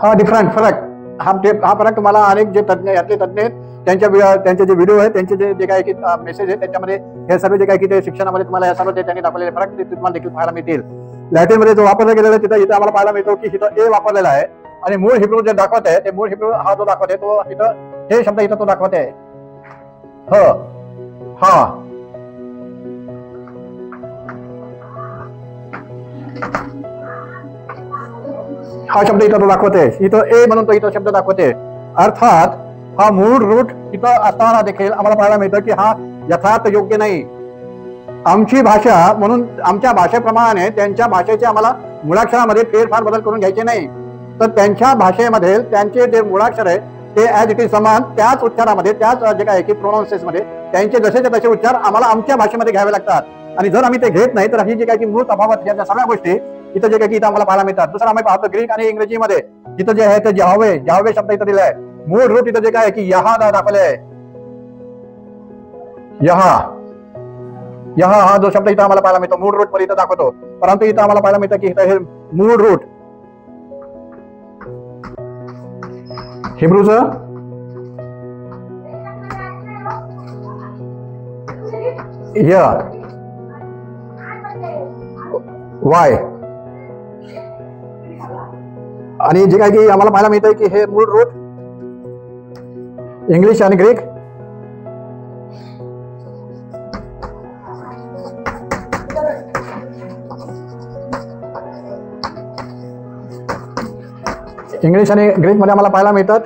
हा डिफरंट फरक हा फरक तुम्हाला अनेक जे तज्ञ यातले तज्ञ आहेत त्यांचे जे व्हिडिओ आहेत त्यांचे जे काय की मेसेज आहेत त्याच्यामध्ये हे सर्व जे काय की ते शिक्षणामध्ये तुम्हाला या सर्व त्यांनी दाखवलेले फरक ते तुम्हाला देखील पाहायला मिळतील. लॅटिन मध्ये जो वापरला गेलेला आहे तिथं इथं आम्हाला पाहायला मिळतो की इथं ए वापरलेला आहे आणि मूळ हिब्रू जे दाखवत आहे ते मूळ हिब्रू हा जो दाखवत आहे तो इथं हे शब्द इथं तो दाखवत आहे हा हा शब्द इथं तो दाखवते. इथं ए म्हणून तो इथं शब्द दाखवते. अर्थात हा मूळ रूट इथं असताना देखील आम्हाला पाहायला मिळतं की हा यथार्थ योग्य नाही. आमची भाषा म्हणून आमच्या भाषेप्रमाणे त्यांच्या भाषेचे आम्हाला मुळाक्षरामध्ये फेरफार बदल करून घ्यायचे नाही. तर त्यांच्या भाषेमध्ये त्यांचे जे मुळाक्षर आहे ते ऍज इट इज समान त्याच उच्चारामध्ये त्याच जे काय की प्रोनाउन्सेस मध्ये त्यांचे जसेचे तसे उच्चार आम्हाला आमच्या भाषेमध्ये घ्यावे लागतात. आणि जर आम्ही ते घेत नाही तर ही जे काय की मूळ तफावत या सगळ्या गोष्टी इथं जे काय की इथं आम्हाला पाहायला मिळतात. दुसरं आम्ही पाहतो ग्रीक आणि इंग्रजीमध्ये इथं जे आहे ते याहवे शब्द इथं दिलाय. मूळ रूट इथं जे काय आहे की यहा दाखवले आहे. यहा हा जो शब्द इथं आम्हाला पाहायला मिळतो मूळ रूट मध्ये इथं दाखवतो. परंतु इथं आम्हाला पाहायला मिळतं की इथं हे मूळ रूट हिब्रूचं वाय आणि जे काय की आम्हाला पाहायला मिळतंय की हे मूळ रूट इंग्लिश आणि ग्रीक इंग्लिश आणि ग्रीकमध्ये आम्हाला पाहायला मिळतात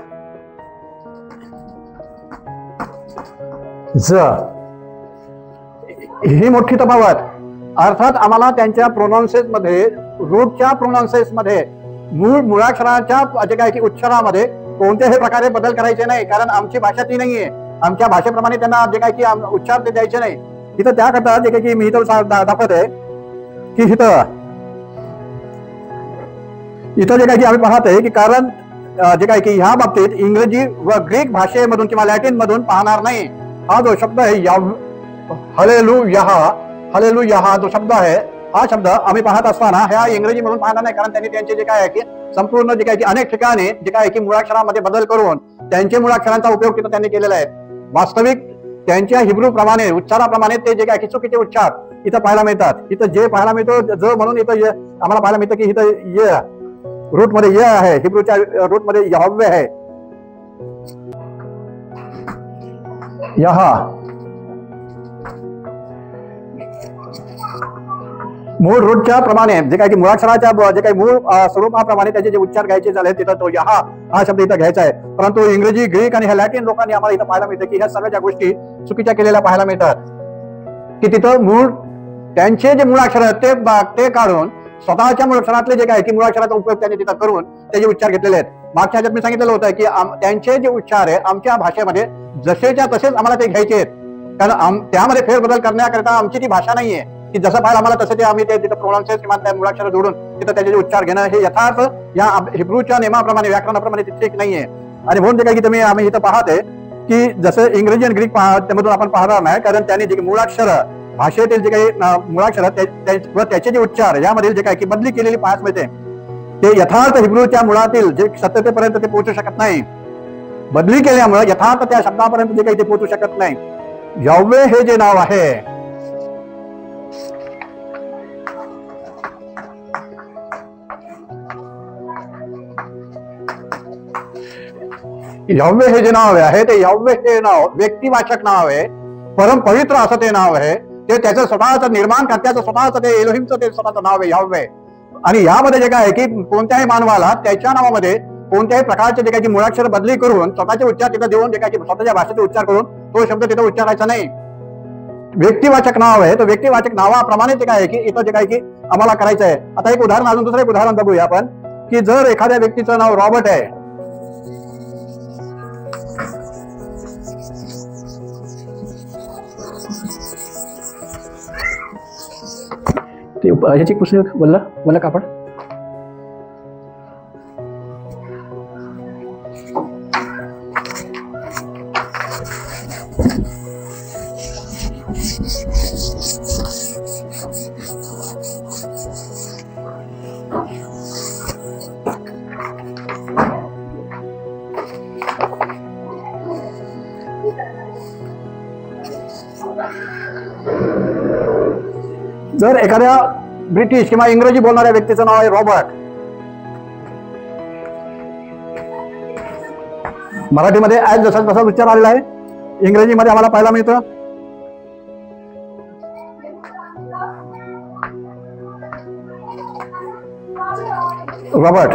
ज, ही मोठी तफावत. अर्थात आम्हाला त्यांच्या प्रोनाउन्सेसमध्ये, रूटच्या प्रोनाउन्सेसमध्ये, मुळाक्षराच्या जे काय की उच्चारामध्ये कोणत्याही प्रकारे बदल करायचे नाही, कारण आमची भाषा ती नाहीये. आमच्या भाषेप्रमाणे त्यांना जे काय की उच्चार ते द्यायचे नाही. इथं त्याकरता जे काय की मी इथं दाखवते की इथं जे काय की आम्ही पाहतोय की कारण जे काय की ह्या बाबतीत इंग्रजी व ग्रीक भाषेमधून किंवा लॅटिन मधून पाहणार नाही. हा जो शब्द आहे हलेलुया जो शब्द आहे, हा शब्द आम्ही पाहत असताना ह्या इंग्रजी म्हणून पाहणार नाही, कारण त्यांनी त्यांचे जे काय आहे की संपूर्ण जे काय की अनेक ठिकाणी जे काय की मुळाक्षरामध्ये बदल करून त्यांचे मुळाक्षरांचा उपयोग तिथं त्यांनी केलेला आहे. वास्तविक त्यांच्या हिब्रू प्रमाणे, उच्चाराप्रमाणे ते जे काय की चुकीचे उच्चार इथं पाहायला मिळतात. इथं जे पाहायला मिळतो ज म्हणून इथं आम्हाला पाहायला मिळतं की इथं य रूट मध्ये य आहे, हिब्रूच्या रूट मध्ये यहोवे आहे. मूळ रूटच्या प्रमाणे जे काही मुळाक्षराच्या जे काही मूळ स्वरूपाप्रमाणे त्याचे जे उच्चार घ्यायचे झाले तिथं तो यहा हा शब्द इथं घ्यायचा आहे. परंतु इंग्रजी, ग्रीक आणि ह्या लॅटिन लोकांनी आम्हाला इथं पाहायला मिळतं की ह्या सगळ्या ज्या गोष्टी चुकीच्या केलेल्या पाहायला मिळतात, की तिथं मूळ त्यांचे जे मुळाक्षर आहेत ते काढून स्वतःच्या मुळाक्षरातले जे काय की मुळाक्षराचा उपयोग त्यांनी तिथं करून त्याचे उच्चार घेतलेले आहेत. मागच्या ह्याच्यात मी सांगितलेलं होतं की त्यांचे जे उच्चार आहे आमच्या भाषेमध्ये जसेच्या तसेच आम्हाला ते घ्यायचे आहेत, कारण त्यामध्ये फेरबदल करण्याकरिता आमची ती भाषा नाहीये की जसं पाहिलं आम्हाला तसं ते आम्ही ते तिथं प्रोनाउन्सेस किंवा त्या मुळाक्षर जोडून तिथं त्याचे उच्चार घेणं हे यथार्थ या हिब्रूच्या नियमाप्रमाणे, व्याकरणाप्रमाणे ते ठीक नाहीये. आणि म्हणून ते काय की आम्ही इथं पाहते की जसं इंग्रजी आणि ग्रीक त्यामधून आपण पाहणार नाही, कारण त्यांनी जे मुळाक्षर भाषेतील जे काही मुळाक्षर त्याचे जे उच्चार यामधील जे काय की बदली केलेली पाहायला मिळते ते यथार्थ हिब्रूच्या मुळातील जे सत्यतेपर्यंत ते पोहोचू शकत नाही. बदली केल्यामुळे यथार्थ त्या शब्दापर्यंत जे काही ते पोहोचू शकत नाही. यहोवे हे जे नाव आहे, यहोवे हे जे नाव आहे ते यहोवे हे नाव व्यक्तिवाचक नाव आहे, परम पवित्र असं ते नाव आहे. ते त्याचं स्वतःच निर्माणकर्त्याचं, स्वतःच ते एलोहिमचं ते स्वतःचं नाव आहे यहोवे. आणि यामध्ये जे काय आहे की कोणत्याही मानवाला त्याच्या नावामध्ये कोणत्याही प्रकारचे जे काही की मुळाक्षर बदली करून स्वतःचे उच्चार तिथं देऊन जे काही स्वतःच्या भाषेचे उच्चार करून तो शब्द तिथं उच्चारायचा नाही. व्यक्तिवाचक नाव आहे, तो व्यक्तिवाचक नावाप्रमाणे जे काय आहे की इथं जे काय की आम्हाला करायचं आहे. आता एक उदाहरण, अजून दुसरं एक उदाहरण बघूया आपण, की जर एखाद्या व्यक्तीचं नाव रॉबर्ट आहे, ह्याची पुस्तक बोलला कापड जर एखाद्या ब्रिटिश किंवा इंग्रजी बोलणाऱ्या व्यक्तीचं नाव आहे रॉबर्ट, मराठीमध्ये ॲज जसा तसा उच्चार आलेला आहे, इंग्रजीमध्ये आम्हाला पाहायला मिळतं रॉबर्ट.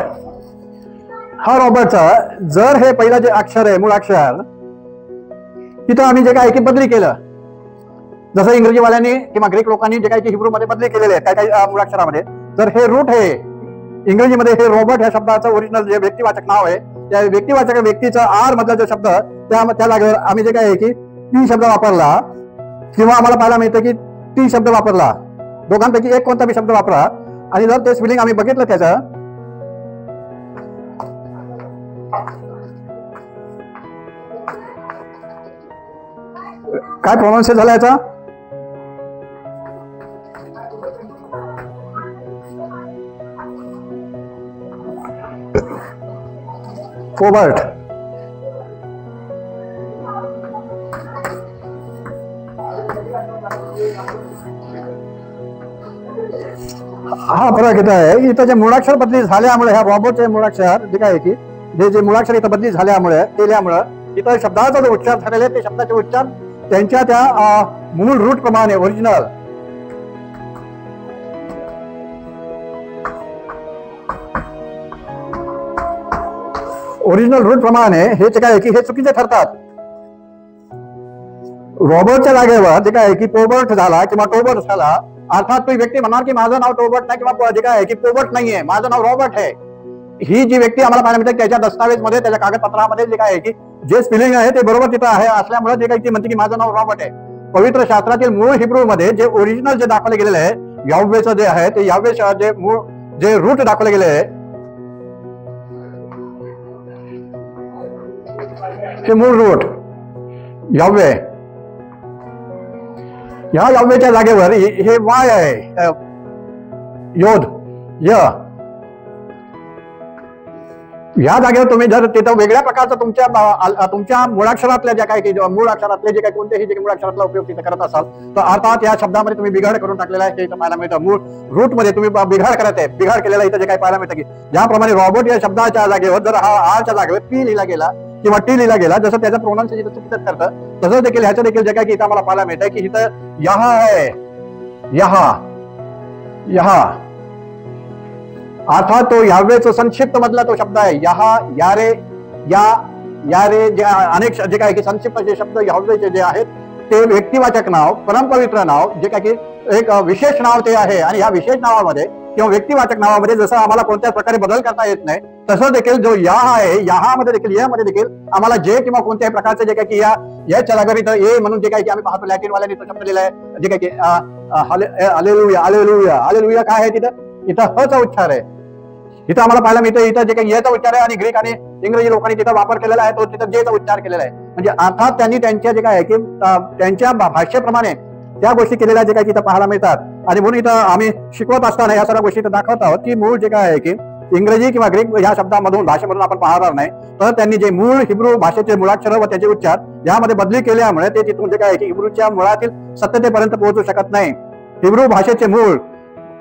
हा रॉबर्टचा जर हे पहिलं जे अक्षर आहे मूळाक्षर तिथं आम्ही जे काय की बदली केलं, जसं इंग्रजीवाल्यांनी किंवा ग्रीक लोकांनी जे काही की हिब्रू मध्ये बदली केलेले आहेत काही काही मुळाक्षरामध्ये, तर हे रूट हे इंग्रजीमध्ये हे रॉबर्ट ह्या शब्दाचं ओरिजिनल जे व्यक्तिवाचक नाव आहे, त्या व्यक्तिवाचक व्यक्तीचा आर मधला जो शब्द त्या जागेवर आम्ही जे काय आहे की टी शब्द वापरला, किंवा आम्हाला पाहायला मिळतं की टी शब्द वापरला, दोघांपैकी एक कोणता बी शब्द वापरा, आणि जर ते स्पेलिंग आम्ही बघितलं त्याचं काय प्रोनाउन्स झाला याचा, कोबर्ट. हा फरक येत आहे इथं जे मुळाक्षर बदली झाल्यामुळे, ह्या रॉबर्टचे मुळाक्षर जे काय की जे मुळाक्षर इथं बदली झाल्यामुळे इथं शब्दाचा जो उच्चार झालेला आहे ते शब्दाचे उच्चार त्यांच्या त्या मूळ रूट प्रमाणे ओरिजिनल ओरिजिनल रूट प्रमाणे हे जे काय आहे की हे चुकीचे ठरतात. रॉबर्टच्या जागेवर जे काय आहे की पोबर्ट झाला किंवा टोबर्ट झाला, अर्थात तो व्यक्ती म्हणणार की माझं नाव टोबर्ट नाही किंवा जे काय आहे की पोबर्ट नाहीये, माझं नाव रॉबर्ट आहे. ही जी व्यक्ती आम्हाला पाहायला मिळते त्याच्या दस्तावेजमध्ये, त्याच्या कागदपत्रामध्ये जे काय आहे की जे स्पेलिंग आहे ते बरोबर तिथं आहे असल्यामुळे जे काही ती म्हणते की माझं नाव रॉबर्ट आहे. पवित्र शास्त्रातील मूळ हिब्रू मध्ये जे ओरिजिनल जे दाखवले गेलेले आहे याह्वेचं जे आहे ते याह्वे जे मूळ जे रूट दाखवले गेले आहे ते मूळ रूट याह्वे, या याह्वेच्या जागेवर हे वाय आहे, योध य, या जागेवर तुम्ही जर तिथं वेगळ्या प्रकारचं तुमच्या मुळाक्षरातल्या ज्या काही मूळ अक्षरातले जे काही कोणतेही जे मुळाक्षरातला उपयोग तिथे करत असाल तर अर्थात या शब्दामध्ये तुम्ही बिघाड करून टाकलेला आहे. इथं पाहायला मिळतं मूळ रूट मध्ये तुम्ही बिघाड करत आहे, बिघाड केलेला इथं जे काही पाहायला मिळतं की ज्याप्रमाणे रॉबर्ट या शब्दाच्या जागेवर जर हा आरच्या जागेवर पी लिहिला गेला किंवा टी लिहिला गेला, जसं त्याचं प्रोनाउन्सिएशन चुकीचं करतं तसं देखील ह्याचं देखील जे काही की इथं आम्हाला पाहायला मिळतं की इथं यहा आहे, यहा यहा, अर्थात तो याह्वेचं संक्षिप्त मधला तो शब्द आहे. यहा, यारे, यारे जे अनेक जे काय की संक्षिप्त जे शब्द याह्वेचे जे आहेत ते व्यक्तिवाचक नाव, परमपवित्र नाव, जे काय की एक विशेष नाव ते आहे. आणि या विशेष नावामध्ये किंवा व्यक्तिवाचक नावामध्ये जसं आम्हाला कोणत्याच प्रकारे बदल करता येत नाही तसं देखील जो या आहे यामध्ये देखील यामध्ये देखील आम्हाला जे किंवा कोणत्याही प्रकारचे जे काय की याच्या जागेवर इथं ए म्हणून जे काय की आम्ही पाहतो लॅटिन वाल्यांनी तो शब्द लिहिलाय जे काय की हालेलुया, हालेलुया, हालेलुया काय आहे इथं हचा उच्चार आहे. इथं आम्हाला पाहायला मिळतं इथं जे काही याचा उच्चार आहे आणि ग्रीक आणि इंग्रजी लोकांनी तिथं वापर केलेला आहे तो तिथं जेचा उच्चार केलेला आहे. म्हणजे अर्थात त्यांनी त्यांच्या जे काय आहे की त्यांच्या भाषेप्रमाणे त्या गोष्टी केलेल्या जे काही तिथं पाहायला मिळतात. आणि म्हणून इथं आम्ही शिकवत असताना या सर्व गोष्टी दाखवत आहोत की मूळ जे काय आहे की इंग्रजी किंवा ग्रीक ह्या शब्दामधून भाषेमधून आपण पाहणार नाही, तर त्यांनी जे मूळ हिब्रू भाषेचे मुळाक्षर व त्याचे उच्चार यामध्ये बदली केल्यामुळे ते तिथून जे काय आहे की हिब्रूच्या मुळातील सत्यतेपर्यंत पोहोचू शकत नाही. हिब्रू भाषेचे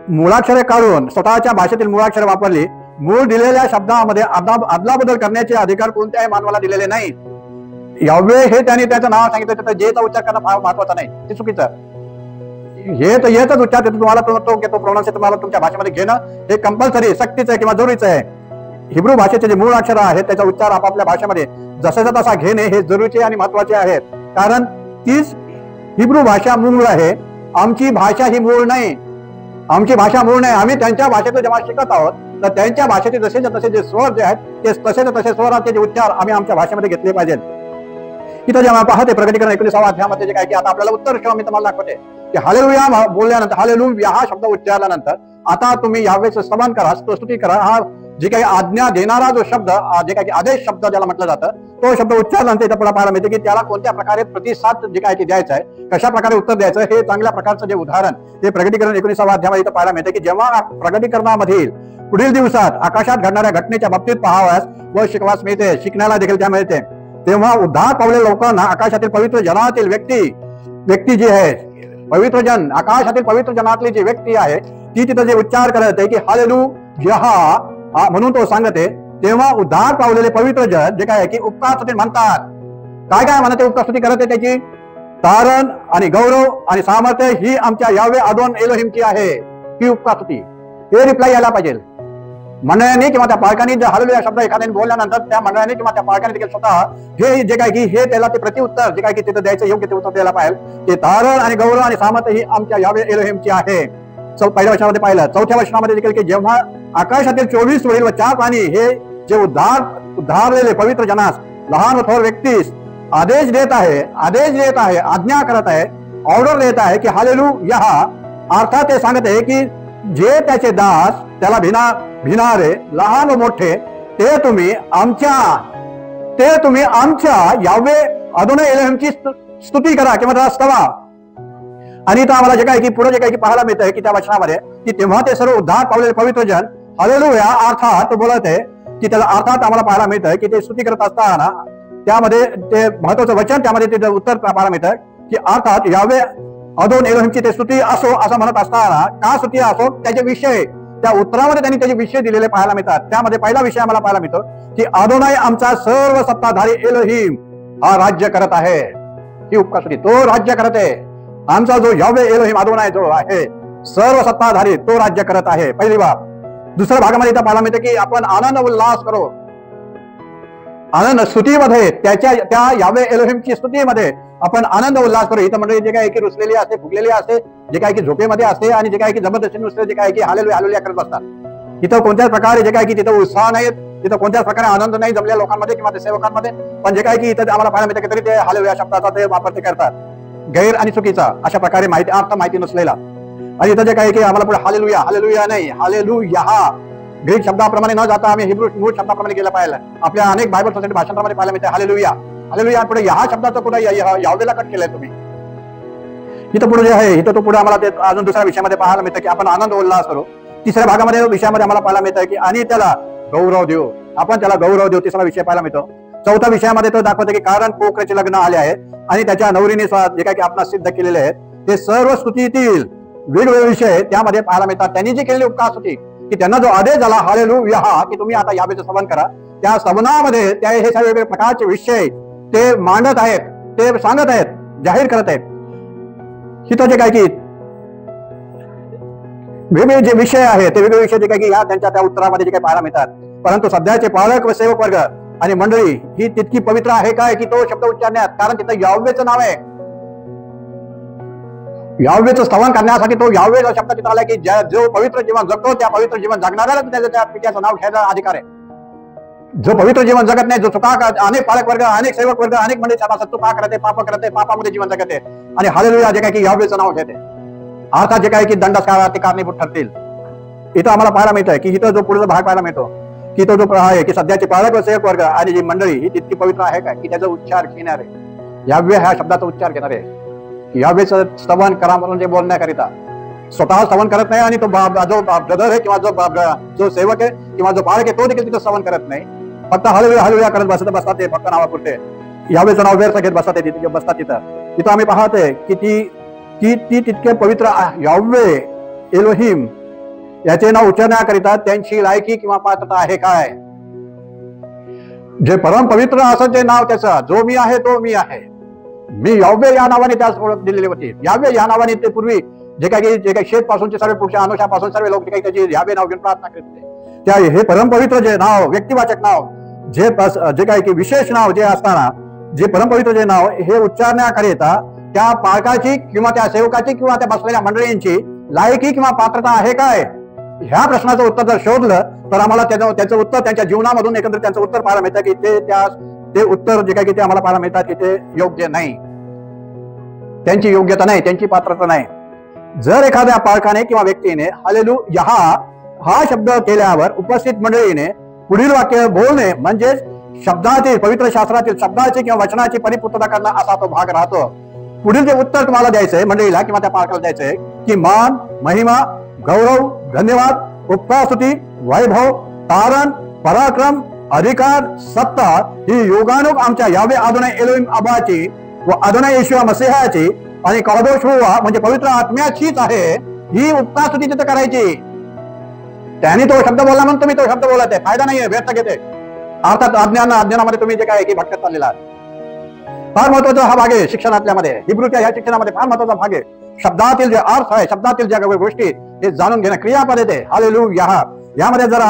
मुळाक्षरे काढून स्वतःच्या भाषेतील मुळाक्षरे वापरली. मूळ दिलेल्या शब्दामध्ये अदलाबदल करण्याचे अधिकार कोणत्याही मानवाला दिलेले नाही. याह्वे हे त्यांनी त्याचं नाव सांगितलं तर जेचा उच्चार करणं फार महत्वाचा नाही, ते चुकीचं. हेच उच्चार तुम्हाला तो प्रोनाउन्स तुम्हाला तुमच्या भाषेमध्ये घेणं हे कंपल्सरी सक्तीचं आहे किंवा जरुरीचं आहे. हिब्रू भाषेचे जे मूळ अक्षर आहेत त्याचा उच्चार आपापल्या भाषेमध्ये जसाचा तसा घेणे हे जरुरीचे आणि महत्वाचे आहेत. कारण तीच हिब्रू भाषा मूळ आहे, आमची भाषा ही मूळ नाही. आमची भाषा मूळ नाही. आम्ही त्यांच्या भाषेतून जेव्हा शिकत आहोत तर त्यांच्या भाषेचे जसेच्या तसे जे स्वर जे आहेत ते तसेच्या तसे स्वराचे जे उच्चार आम्ही आमच्या भाषेमध्ये घेतले पाहिजेत. इथं जेव्हा पाहते प्रकटीकरण 19व्या अध्यायामध्ये जे काय की आता आपल्याला उत्तर मी तुम्हाला दाखवते की हालेलुया बोलल्यानंतर, हालेलुया हा शब्द उच्चारल्यानंतर आता तुम्ही याह्वेचं स्तवन करा, स्तुती करा. हा जे काही आज्ञा देणारा जो शब्द, जे काही आदेश शब्द ज्याला म्हटलं जातं, तो शब्द उच्चारल्यानंतर इथं पुढे पाहायला मिळते की त्याला कोणत्या प्रकारे प्रतिसाद जे काय की द्यायचा आहे, कशा प्रकारे उत्तर द्यायचं हे चांगल्या प्रकारचं जे उदाहरण ते प्रकटीकरण 19व्या अध्यायामध्ये इथं पाहायला मिळते की जेव्हा प्रकटीकरणामधील पुढील दिवसात आकाशात घडणाऱ्या घटनेच्या बाबतीत पाहाव्यास व शिकवास मिळते, शिकण्याला देखील त्या मिळते, तेव्हा उद्धार पावलेल्या लोकांना आकाशातील पवित्र जनातील व्यक्ती जी आहे, पवित्र जन, आकाशातील पवित्र जनातली जी व्यक्ती आहे ती तिथं जे उच्चार करत आहे की हालेलुया म्हणून तो सांगते, तेव्हा उद्धार पावलेले पवित्र जन जे काय आहे की उपकार म्हणतात. काय काय म्हणते उपकार करत आहे त्याची? तारण आणि गौरव आणि सामर्थ्य ही आमच्या याह्वे अदोन एलोहिमची आहे, ही उपकार हे रिप्लाय यायला पाहिजे. मंडळाने किंवा त्या पालकांनी जर हालेलुया शब्द एखाद्याने बोलल्यानंतर त्या मंडळाने किंवा त्या पालकांनी देखील स्वतः हे जे काय की हे त्याला ते प्रत्युत्तर जे काय की तिथं द्यायचं योग्य ते उत्तर द्यायला पाहिजे की तारण आणि गौरव आणि सामर्थ्य ही आमच्या याह्वे एलोहिमची आहे. पहिल्या वचनामध्ये पाहिलं. चौथ्या वचनामध्ये देखील की जेव्हा आकाशातील 24 वडील व 4 प्राणी हे जे उद्धारलेले पवित्र जनास, लहान व थोर व्यक्तीस आदेश देत आहे, आज्ञा करत आहे, ऑर्डर देत आहे की हालेलुया, अर्थात ते सांगत आहे की जे त्याचे दास त्याला भिनारे लहान व मोठे ते तुम्ही आमच्या याह्वे अदोन एलोहिमची स्तुती करा किंवा त्याला स्तवा. आणि इथं आम्हाला जे काय की पुढे जे काही पाहायला मिळत आहे की त्या वचनामध्ये की तेव्हा ते सर्व उद्धार पावलेले पवित्र जन हालेलुया अर्थात बोलत आहे की त्याला अर्थात आम्हाला पाहायला मिळतं की ते स्तुती करत असताना त्यामध्ये ते महत्वाचं वचन त्यामध्ये ते उत्तर पाहायला मिळतं की अर्थात याह्वे अदोन एलोहिमची ते स्तुती असो असं म्हणत असताना का स्तुती असो त्याचे विषय त्या उत्तरामध्ये त्यांनी त्याचे विषय दिलेले पाहायला मिळतात. त्यामध्ये पहिला विषय आम्हाला पाहायला मिळतो की अदोनाई आमचा सर्व सत्ताधारी एलोहिम हा राज्य करत आहे, ही उपकार स्तुती, तो राज्य करत आहे. आमचा जो याह्वे एलोहिम अदोनाई जो आहे सर्व सत्ताधारी तो राज्य करत आहे, पहिली बाब. दुसऱ्या भागामध्ये इथं पाहायला मिळते की आपण आनंद उल्हास करो, आनंद स्तुतीमध्ये त्या यावे एलोहिमची स्तुतीमध्ये आपण आनंद उल्हास करू. इथं म्हणजे जे काय की रुसलेली असते, फुगलेली असते, जे काय की झोपेमध्ये असते आणि जे काय की जबरदस्ती नुसते जे काय की हालेलुया हालेलुया करत बसतात. इथं कोणत्याच प्रकारे जे काय की तिथं उत्साह नाही, तिथं कोणत्याच प्रकारे आनंद नाही जमल्या लोकांमध्ये किंवा ते सेवकांमध्ये. पण जे काय की इथं आम्हाला पाहायला मिळतं की तरी ते हालेलुया शब्दाचा ते वापर ते करतात, गैर आणि चुकीचा अशा प्रकारे अर्थ माहिती नसलेला. आणि इथं जे काय की आम्हाला पुढे हालेलुया हालेलुया नाही, हालेलुया ग्रीक शब्दाप्रमाणे न जाता आम्ही हिब्रू मूळ शब्दाप्रमाणे गेलं पाहिलं. आपल्या अनेक बायबल सोसायटी भाषांतरामध्ये पाहायला मिळते हालेलुया हालेलुया. पुढे या शब्दाचं कुठे यावेला कट केलंय तुम्ही. इथं पुढे जे आहे इथं तो पुढे आम्हाला ते अजून दुसऱ्या विषयामध्ये पाहायला मिळतं की आपण आनंद उल्हास करू. तिसऱ्या भागामध्ये विषयामध्ये आम्हाला पाहायला मिळतं की आणि त्याला गौरव देऊ, आपण त्याला गौरव देऊ. तिसरा विषय पाहायला मिळतो. चौथ्या विषयामध्ये तो दाखवतो की कारण पोखरेचे लग्न आले आहेत आणि त्याच्या नवरीने जे काय की आपण सिद्ध केलेले आहेत ते सर्व स्तुतीतील वेगवेगळे विषय त्यामध्ये पाहायला मिळतात. त्यांनी जी केलेली उपकार स्तुती की त्यांना जो आदेश झाला हालेलुया की तुम्ही आता यावेचं स्तवन करा, त्या स्तवनामध्ये त्या हे सगळे वेगवेगळे प्रकारचे विषय ते मांडत आहेत, ते सांगत आहेत, जाहीर करत आहेत. इथं जे काय की वेगवेगळे जे विषय आहेत ते वेगवेगळे विषय जे काय की या त्यांच्या त्या उत्तरामध्ये जे काही पाहायला मिळतात. परंतु सध्याचे पालक व सेवक वर्ग आणि मंडळी ही तितकी पवित्र आहे काय की तो शब्द उच्चारण्यात, कारण तिथं यावेचं नाव आहे. यावेचं स्तवन करण्यासाठी तो यावे शब्द तिथं आला की जो पवित्र जीवन जगतो त्या पवित्र जीवन जगणाऱ्याला त्याचं त्या पित्याचं नाव घ्यायचा अधिकार आहे. जो पवित्र जीवन जगत नाही, जो चुका अनेक पालक वर्ग अनेक सेवक वर्ग अनेक मंडळी चुका करते, पाप करते, पापामध्ये जीवन जगते आणि हालेलुया जे काय की यावेचं नाव घेते, अर्थात जे काय की दंडास ते कारणीभूत ठरतील. इथं आम्हाला पाहायला मिळतंय की इथं जो पुढचा भाग पाहायला मिळतो की तो जो आहे की सध्याचे पालक व सेवक वर्ग आणि जी मंडळी ही तितकी पवित्र आहे का की त्याचा उच्चार घेणारे यावे ह्या शब्दाचा उच्चार घेणारे यावेचं स्तवन करा म्हणून जे बोलण्याकरिता स्वतः स्तवन करत नाही आणि तो जो ब्रदर आहे किंवा जो सेवक आहे किंवा जो पालक आहे तो देखील तिथं स्तवन करत नाही. फक्त हालेलुया हालेलुया करत बसतात ते फक्त नावापुरते यावेचं नाव व्यर्थ घेत बसतात तिथे बसतात. तिथं आम्ही पाहतोय की ती तितके पवित्र यावे एलोहिम याचे नाव उच्चारण्याकरिता त्यांची लायकी किंवा पात्रता आहे काय. जे परम पवित्र असं जे नाव त्याचं जो मी आहे तो मी आहे, मी यावे या नावाने त्यास ओळख दिलेली होती. यावे या नावाने ते पूर्वी जे काही शेत पासूनचे सर्व पुढच्या अनुषापासून सर्व लोक जे काही त्याची यावे नाव घेऊन प्रार्थना करत होते. त्या हे परमपवित्र जे नाव व्यक्तिवाचक नाव जे काही की विशेष नाव जे असताना जे परमपवित्र जे नाव हे उच्चारण्याकरिता त्या पालकाची किंवा त्या सेवकाची किंवा त्या बसलेल्या मंडळींची लायकी किंवा पात्रता आहे काय, ह्या प्रश्नाचं उत्तर जर शोधलं तर आम्हाला त्याचं उत्तर त्यांच्या जीवनामधून एकंदरीत त्यांचं उत्तर पाहायला मिळतं की ते उत्तर जे काही की ते आम्हाला पाहायला मिळतात की ते योग्य नाही, त्यांची योग्यता नाही, त्यांची पात्रता नाही. जर एखाद्या पालकाने किंवा व्यक्तीने हालेलुया हा शब्द केल्यावर उपस्थित मंडळीने पुढील वाक्य बोलणे म्हणजे शब्दातील पवित्र शास्त्रातील शब्दाची किंवा वचनाची परिपूर्तता करणं असा तो भाग राहतो. पुढील जे उत्तर तुम्हाला द्यायचंय मंडळीला किंवा त्या पालकाला द्यायचंय की मान महिमा गौरव धन्यवाद उपकारस्तुती वैभव तारण पराक्रम अधिकार सत्ता ही योगानुग आमच्या यावे अदोनाय एलोहिम अब्बाची व अदोनाय येशूआ मसीहाची आणि कादोश हुआ म्हणजे पवित्र आत्म्याचीच आहे. ही उपकारस्तुती तिथे करायची. त्याने तो शब्द बोलला म्हणून तुम्ही तो शब्द बोलत आहे, फायदा नाहीये, व्यर्थ घेते. अर्थात अज्ञानामध्ये तुम्ही जे काय की भटकत चाललेला आहे. फार महत्वाचा हा भाग आहे शिक्षणातल्यामध्ये, हिब्रूच्या ह्या शिक्षणामध्ये फार महत्वाचा भाग आहे. शब्दातील जे अर्थ आहे, शब्दातील ज्या गोष्टी हे जाणून घेणं क्रियापद येते हालेलुया. यामध्ये जर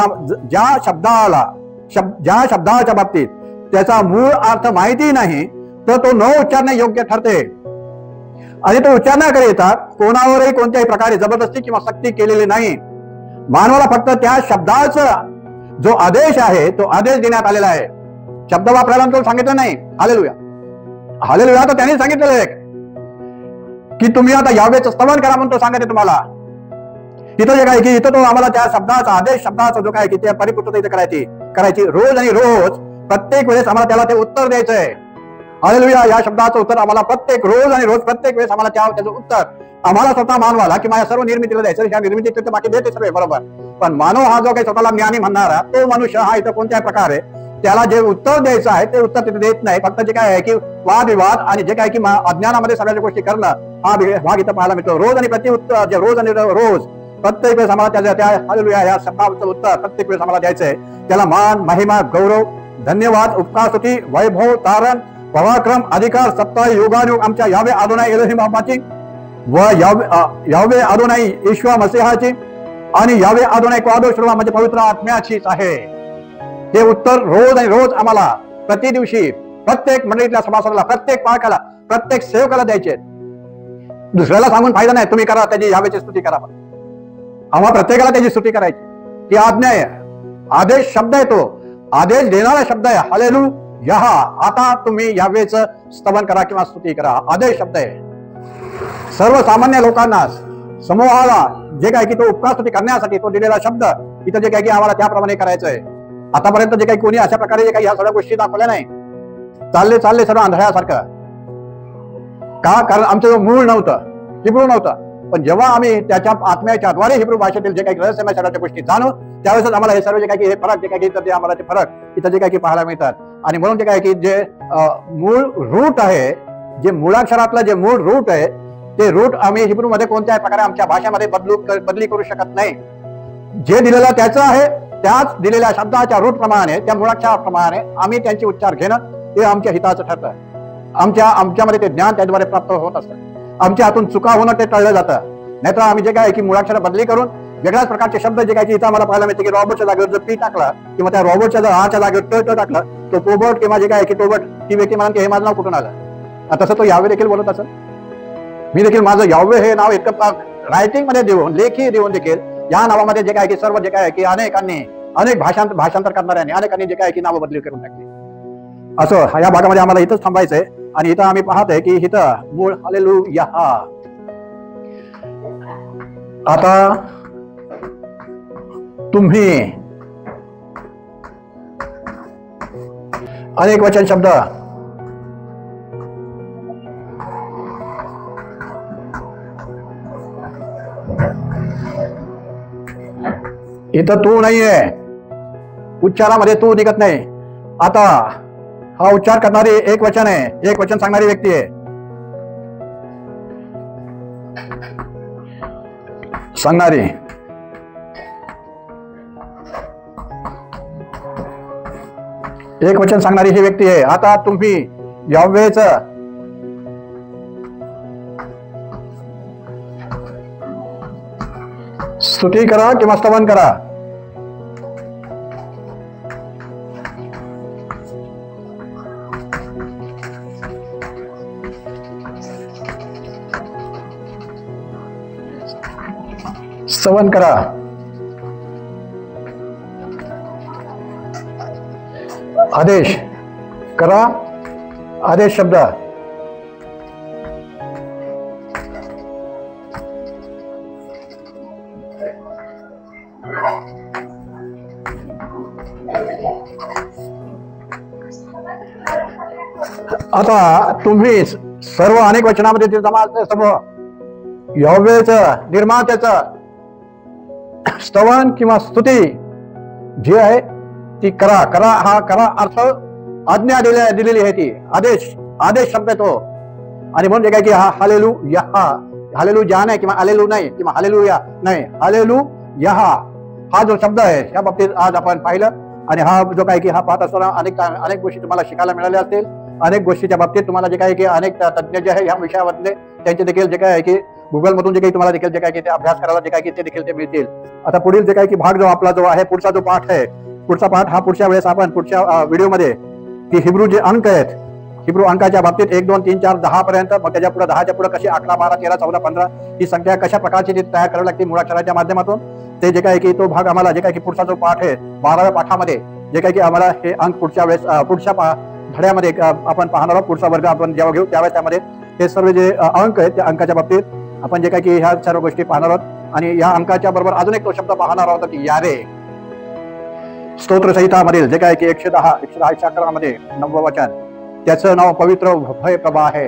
ज्या शब्दाच्या बाबतीत त्याचा मूळ अर्थ माहिती नाही तर तो न उच्चारणे योग्य ठरते. आणि तो उच्चारण्याकरिता कोणावरही कोणत्याही प्रकारे जबरदस्ती किंवा सक्ती केलेली नाही. मानवाला फक्त त्या शब्दाचा जो आदेश आहे तो आदेश देण्यात आलेला आहे. शब्द वापरायला तो सांगितलं नाही. हालेलुया हालेलुया तर त्यांनी सांगितलेलं आहे की तुम्ही आता यावेचं स्तवन करा म्हणून तो सांगते तुम्हाला. तिथं जे काय की इथं तो आम्हाला त्या शब्दाचा आदेश शब्दाचा जो काय की त्या परिपूर्तता इथे करायची रोज आणि रोज प्रत्येक वेळेस आम्हाला त्याला ते उत्तर द्यायचंय. हालेलुया या शब्दाचं उत्तर आम्हाला प्रत्येक रोज आणि रोज प्रत्येक वेळेस आम्हाला त्याचं उत्तर आम्हाला स्वतः मानवाला किंवा या सर्व निर्मितीला द्यायचं. ह्या निर्मितीत बाकी देते सर्व बरोबर, पण मानव हा जो काही स्वतःला ज्ञानी म्हणणारा तो मनुष्य हा इथं कोणत्या प्रकारे त्याला जे उत्तर द्यायचं आहे ते उत्तर तिथे देत नाही. फक्त जे काय आहे की वादविवाद आणि जे काय की अज्ञानामध्ये सगळ्या गोष्टी करणं हा भाग इथं पाहायला मिळतो. रोज आणि प्रत्युत्तर रोज आणि रोज प्रत्येक वेळेस आम्हाला त्या हालेलुया या शब्दाचं उत्तर प्रत्येक वेळेस आम्हाला द्यायचंय. त्याला मान महिमा गौरव धन्यवाद उपकारस्तुती वैभव तारण पराक्रम अधिकार सत्ता योगानुग आमच्या यावे अदोनाय एलोहिम अब्बाची व यावे अदोनाय येशूआ मसीहाची आणि यावे अदोनाय कादोश हुआ म्हणजे पवित्र आत्म्याचीच आहे. हे उत्तर रोज आणि रोज आम्हाला प्रति दिवशी प्रत्येक मंडळीतल्या सभासदाला, प्रत्येक पालकाला, प्रत्येक सेवकाला द्यायचे. दुसऱ्याला सांगून फायदा नाही, तुम्ही करा, त्याची यावेची स्तुती करा. आम्हा प्रत्येकाला त्याची स्तुती करायची. ती आज्ञा आहे, आदेश शब्द आहे, तो आदेश देणारा शब्द आहे. हालेलुया, आता तुम्ही यावेचं स्तवन करा किंवा स्तुती करा. आदेश शब्द आहे. सर्वसामान्य लोकांना, समूहाला जे काय की तो उपकार स्तुती करण्यासाठी तो दिलेला शब्द इथं जे काय की आम्हाला त्याप्रमाणे करायचं आहे. आतापर्यंत जे काही कोणी अशा प्रकारे जे काही ह्या सगळ्या गोष्टी दाखवल्या नाही, चालले सर्व आंधळ्यासारखं. का? कारण आमचं जो मूळ नव्हतं, हिब्रू नव्हतं. पण जेव्हा आम्ही त्याच्या आत्म्याच्या द्वारे हिब्रू भाषेतील जे काही रहस्यमय सगळ्या गोष्टी जाणू, त्यावेळेस आम्हाला हे सर्व जे काही हे फरक जे काही ते आम्हाला ते फरक इथं जे काही पाहायला मिळतात. आणि म्हणून जे काय की जे मूळ रूट आहे, जे मुळाक्षरातलं जे मूळ रूट आहे, ते रूट आम्ही हिब्रू मध्ये कोणत्याही प्रकारे आमच्या भाषेमध्ये बदली करू शकत नाही. जे दिलेलं त्याचं आहे, त्याच दिलेल्या शब्दाच्या रूट प्रमाणे, त्या मुळाक्षराप्रमाणे आम्ही त्यांचे उच्चार घेणं हे आमच्या हिताचं ठरतं. आमच्यामध्ये ते ज्ञान त्याद्वारे प्राप्त होत असतं. आमच्या हातून चुका होणं ते टळलं जातं. नाहीतर आम्ही जे काय की मुळाक्षर बदली करून वेगळ्याच प्रकारचे शब्द जे काय की इथं आम्हाला पाहायला मिळते की रॉबर्टच्या जागेवर जर पी टाकला किंवा त्या रॉबर्टच्या जर आच्या जागेवर ट टाकला, तो पोबट किंवा जे काय की टोबट, ती व्यक्ती म्हणते हे माझं नाव कुठून आलं. तसं तो यावे देखील बोलत असं. मी देखील माझं यावे हे नाव इतकं रायटिंग मध्ये देऊन, लेखी देऊन देखील या नावामध्ये जे काय की सर्व जे काय की अनेक भाषांतर करणाऱ्यांनी अनेकांनी जे काय की नावं बदली करून टाकली. असं या भागामध्ये आम्हाला इथंच थांबायचंय. आणि इथं आम्ही पाहतोय की इथं मूळ हालेलुया. आता तुम्ही अनेक वचन शब्द इथं तू नाहीये, उच्चारामध्ये तू निघत नाही. आता हा उच्चार करणारी एक वचन आहे, एक वचन सांगणारी व्यक्ती आहे. सांगणारी एक वचन सांगणारी ही व्यक्ती आहे. आता तुम्ही यावेच स्तुती करा किंवा स्तवन करा. स्तवन करा. आदेश करा, आदेश शब्द आता तुम्ही सर्व अनेक वचनामध्ये ते जमा समूह यहोवेचं निर्मात्याचं स्तवन किंवा स्तुती जी आहे ती करा. करा हा करा अर्थ आज्ञा दिलेली आहे, ती आदेश शब्द आहे तो. आणि म्हणून जे काय की हा हालेलुया, हालेलुया नाही किंवा हालेलू नाही किंवा हालेलुया नाही, हालेलुया हा जो शब्द आहे या बाबतीत आज आपण पाहिलं. आणि हा जो काय की हा पाहत असताना अनेक गोष्टी तुम्हाला शिकायला मिळाल्या असतील. अनेक गोष्टीच्या बाबतीत तुम्हाला जे काय की अनेक तज्ञ जे आहे ह्या विषयामधले त्यांचे देखील जे काय आहे की गुगल मधून जे काही तुम्हाला देखील जे काय की ते अभ्यास करायला जे काय की ते देखील ते मिळतील. आता पुढील जे काय की भाग जो आपला जो आहे, पुढचा जो पाठ आहे, पुढचा पाठ हा पुढच्या वेळेस आपण पुढच्या व्हिडिओमध्ये की हिब्रू जे अंक आहेत, हिब्रू अंकाच्या बाबतीत 1 2 3 4 10 पर्यंत, मग त्याच्या पुढे 10च्या पुढे कशी 11 12 13 14 15 ही संख्या कशा प्रकारची ती तयार करावी लागते मुळाक्षराच्या माध्यमातून, ते जे काय की तो भाग आम्हाला जे काय की पुढचा जो पाठ आहे 12व्या पाठामध्ये जे काय की आम्हाला हे अंक पुढच्या वेळेस पुढच्या धड्यामध्ये आपण पाहणार आहोत. पुढचा वर्ग आपण जेव्हा घेऊ त्यावेळेस त्यामध्ये हे सर्व जे अंक आहेत त्या अंकाच्या बाबतीत आपण जे काय की ह्या सर्व गोष्टी पाहणार आहोत. आणि या अंकाच्या बरोबर अजून एक तो शब्द पाहणार आहोत की यारे. स्तोत्र संहितामधील जे काय की 110 अकरामध्ये 9वं वचन, त्याचं नाव पवित्र भय प्रभा आहे.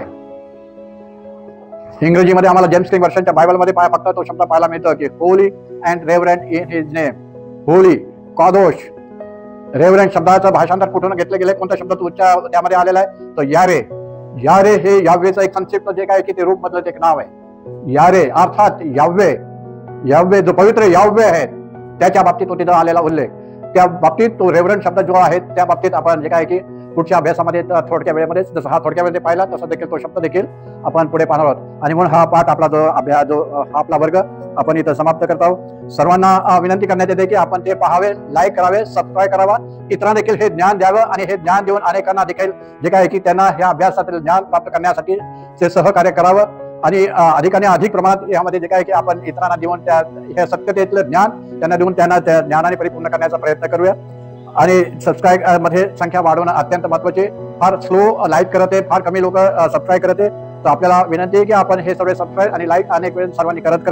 इंग्रजीमध्ये आम्हाला जेम्स क्लिंग वर्षनच्या बायबलमध्ये फक्त तो शब्द पाहायला मिळतो की holy and reverend in his name. Holy, कादोश. रेव्हरंट शब्दाचं भाषांतर कुठून घेतलं गेलं, कोणता शब्द त्यामध्ये आलेला आहे तो यारे. यारे हे यावेचं एक संक्षिप्त जे काय की ते रूप मधलं एक नाव आहे. यारे अर्थात यावे जो पवित्र यावे आहे त्याच्या बाबतीत तो तिथं आलेला उल्लेख. त्या बाबतीत तो रेव्हरंट शब्द जो आहे त्या बाबतीत आपण जे काय की पुढच्या अभ्यासामध्ये थोडक्या वेळेमध्ये जसं हा थोडक्या वेळेमध्ये पाहिला तसा देखील तो शब्द देखील आपण पुढे पाहणार आहोत. आणि म्हणून हा पाठ आपला जो अभ्यास जो हा आपला वर्ग आपण इथं समाप्त करत आहोत. सर्वांना विनंती करण्यात येते की आपण ते पाहावे, लाईक करावे, सबस्क्राईब करावा, इतरांना देखील हे ज्ञान द्यावं आणि हे ज्ञान देऊन अनेकांना देखील जे काय की त्यांना ह्या अभ्यासातील ज्ञान प्राप्त करण्यासाठी ते सहकार्य करावं. आणि अधिकाने अधिक प्रमाणात यामध्ये जे काय की आपण इतरांना देऊन त्या हे सत्यतेतलं ज्ञान त्यांना देऊन त्यांना त्या ज्ञानाने परिपूर्ण करण्याचा प्रयत्न करूया. आणि सबस्क्राईब मध्ये संख्या वाढवणं अत्यंत महत्त्वाचे. फार स्लो लाईक करत आहे, फार कमी लोक सबस्क्राईब करत आहे. तर आपल्याला विनंती आहे की आपण हे सगळे सबस्क्राईब आणि लाईक अनेक वेळ सर्वांनी करत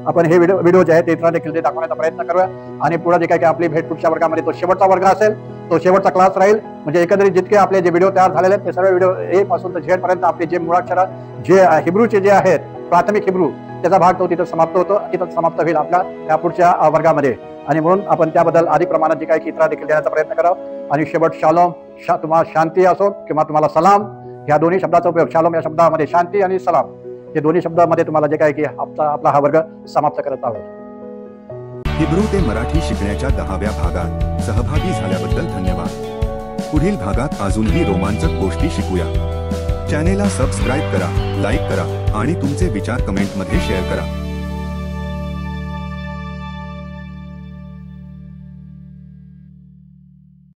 आपण हे व्हिडिओ जे आहे ते इतरांना देखील दाखवण्याचा प्रयत्न करूया. आणि पुढे जे काय की आपली भेट पुढच्या वर्गामध्ये तो शेवटचा वर्ग असेल, तो शेवटचा क्लास राहील. म्हणजे एकंदरीत जितके आपले जे व्हिडिओ तयार झालेले आहेत ते सर्व व्हिडिओ ए पासून तर झेड पर्यंत आपले जे मुळाक्षर जे हिब्रूचे जे आहेत प्राथमिक हिब्रू त्याचा भाग तो तिथं समाप्त होतो, तिथं समाप्त होईल आपल्या या पुढच्या वर्गामध्ये. आणि म्हणून आपण त्याबद्दल अधिक प्रमाणात जे काही इतरा देखील देण्याचा प्रयत्न करावा. आणि शेवट शालोम, तुम्हाला शांती असो किंवा तुम्हाला सलाम, ह्या दोन्ही शब्दाचा उपयोग, शालोम या शब्दामध्ये शांती आणि सलाम हे दोन्ही शब्दामध्ये तुम्हाला जे काय की आपला हा वर्ग समाप्त करत आहोत. हिब्रू ते मराठी शिकण्याच्या 10व्या भागात सहभागी झाल्याबद्दल धन्यवाद. पुढील भागात अजूनही रोमांचक गोष्टी शिकूया. चॅनेलला सबस्क्राईब करा, लाईक करा आणि तुमचे विचार कमेंटमध्ये शेअर करा.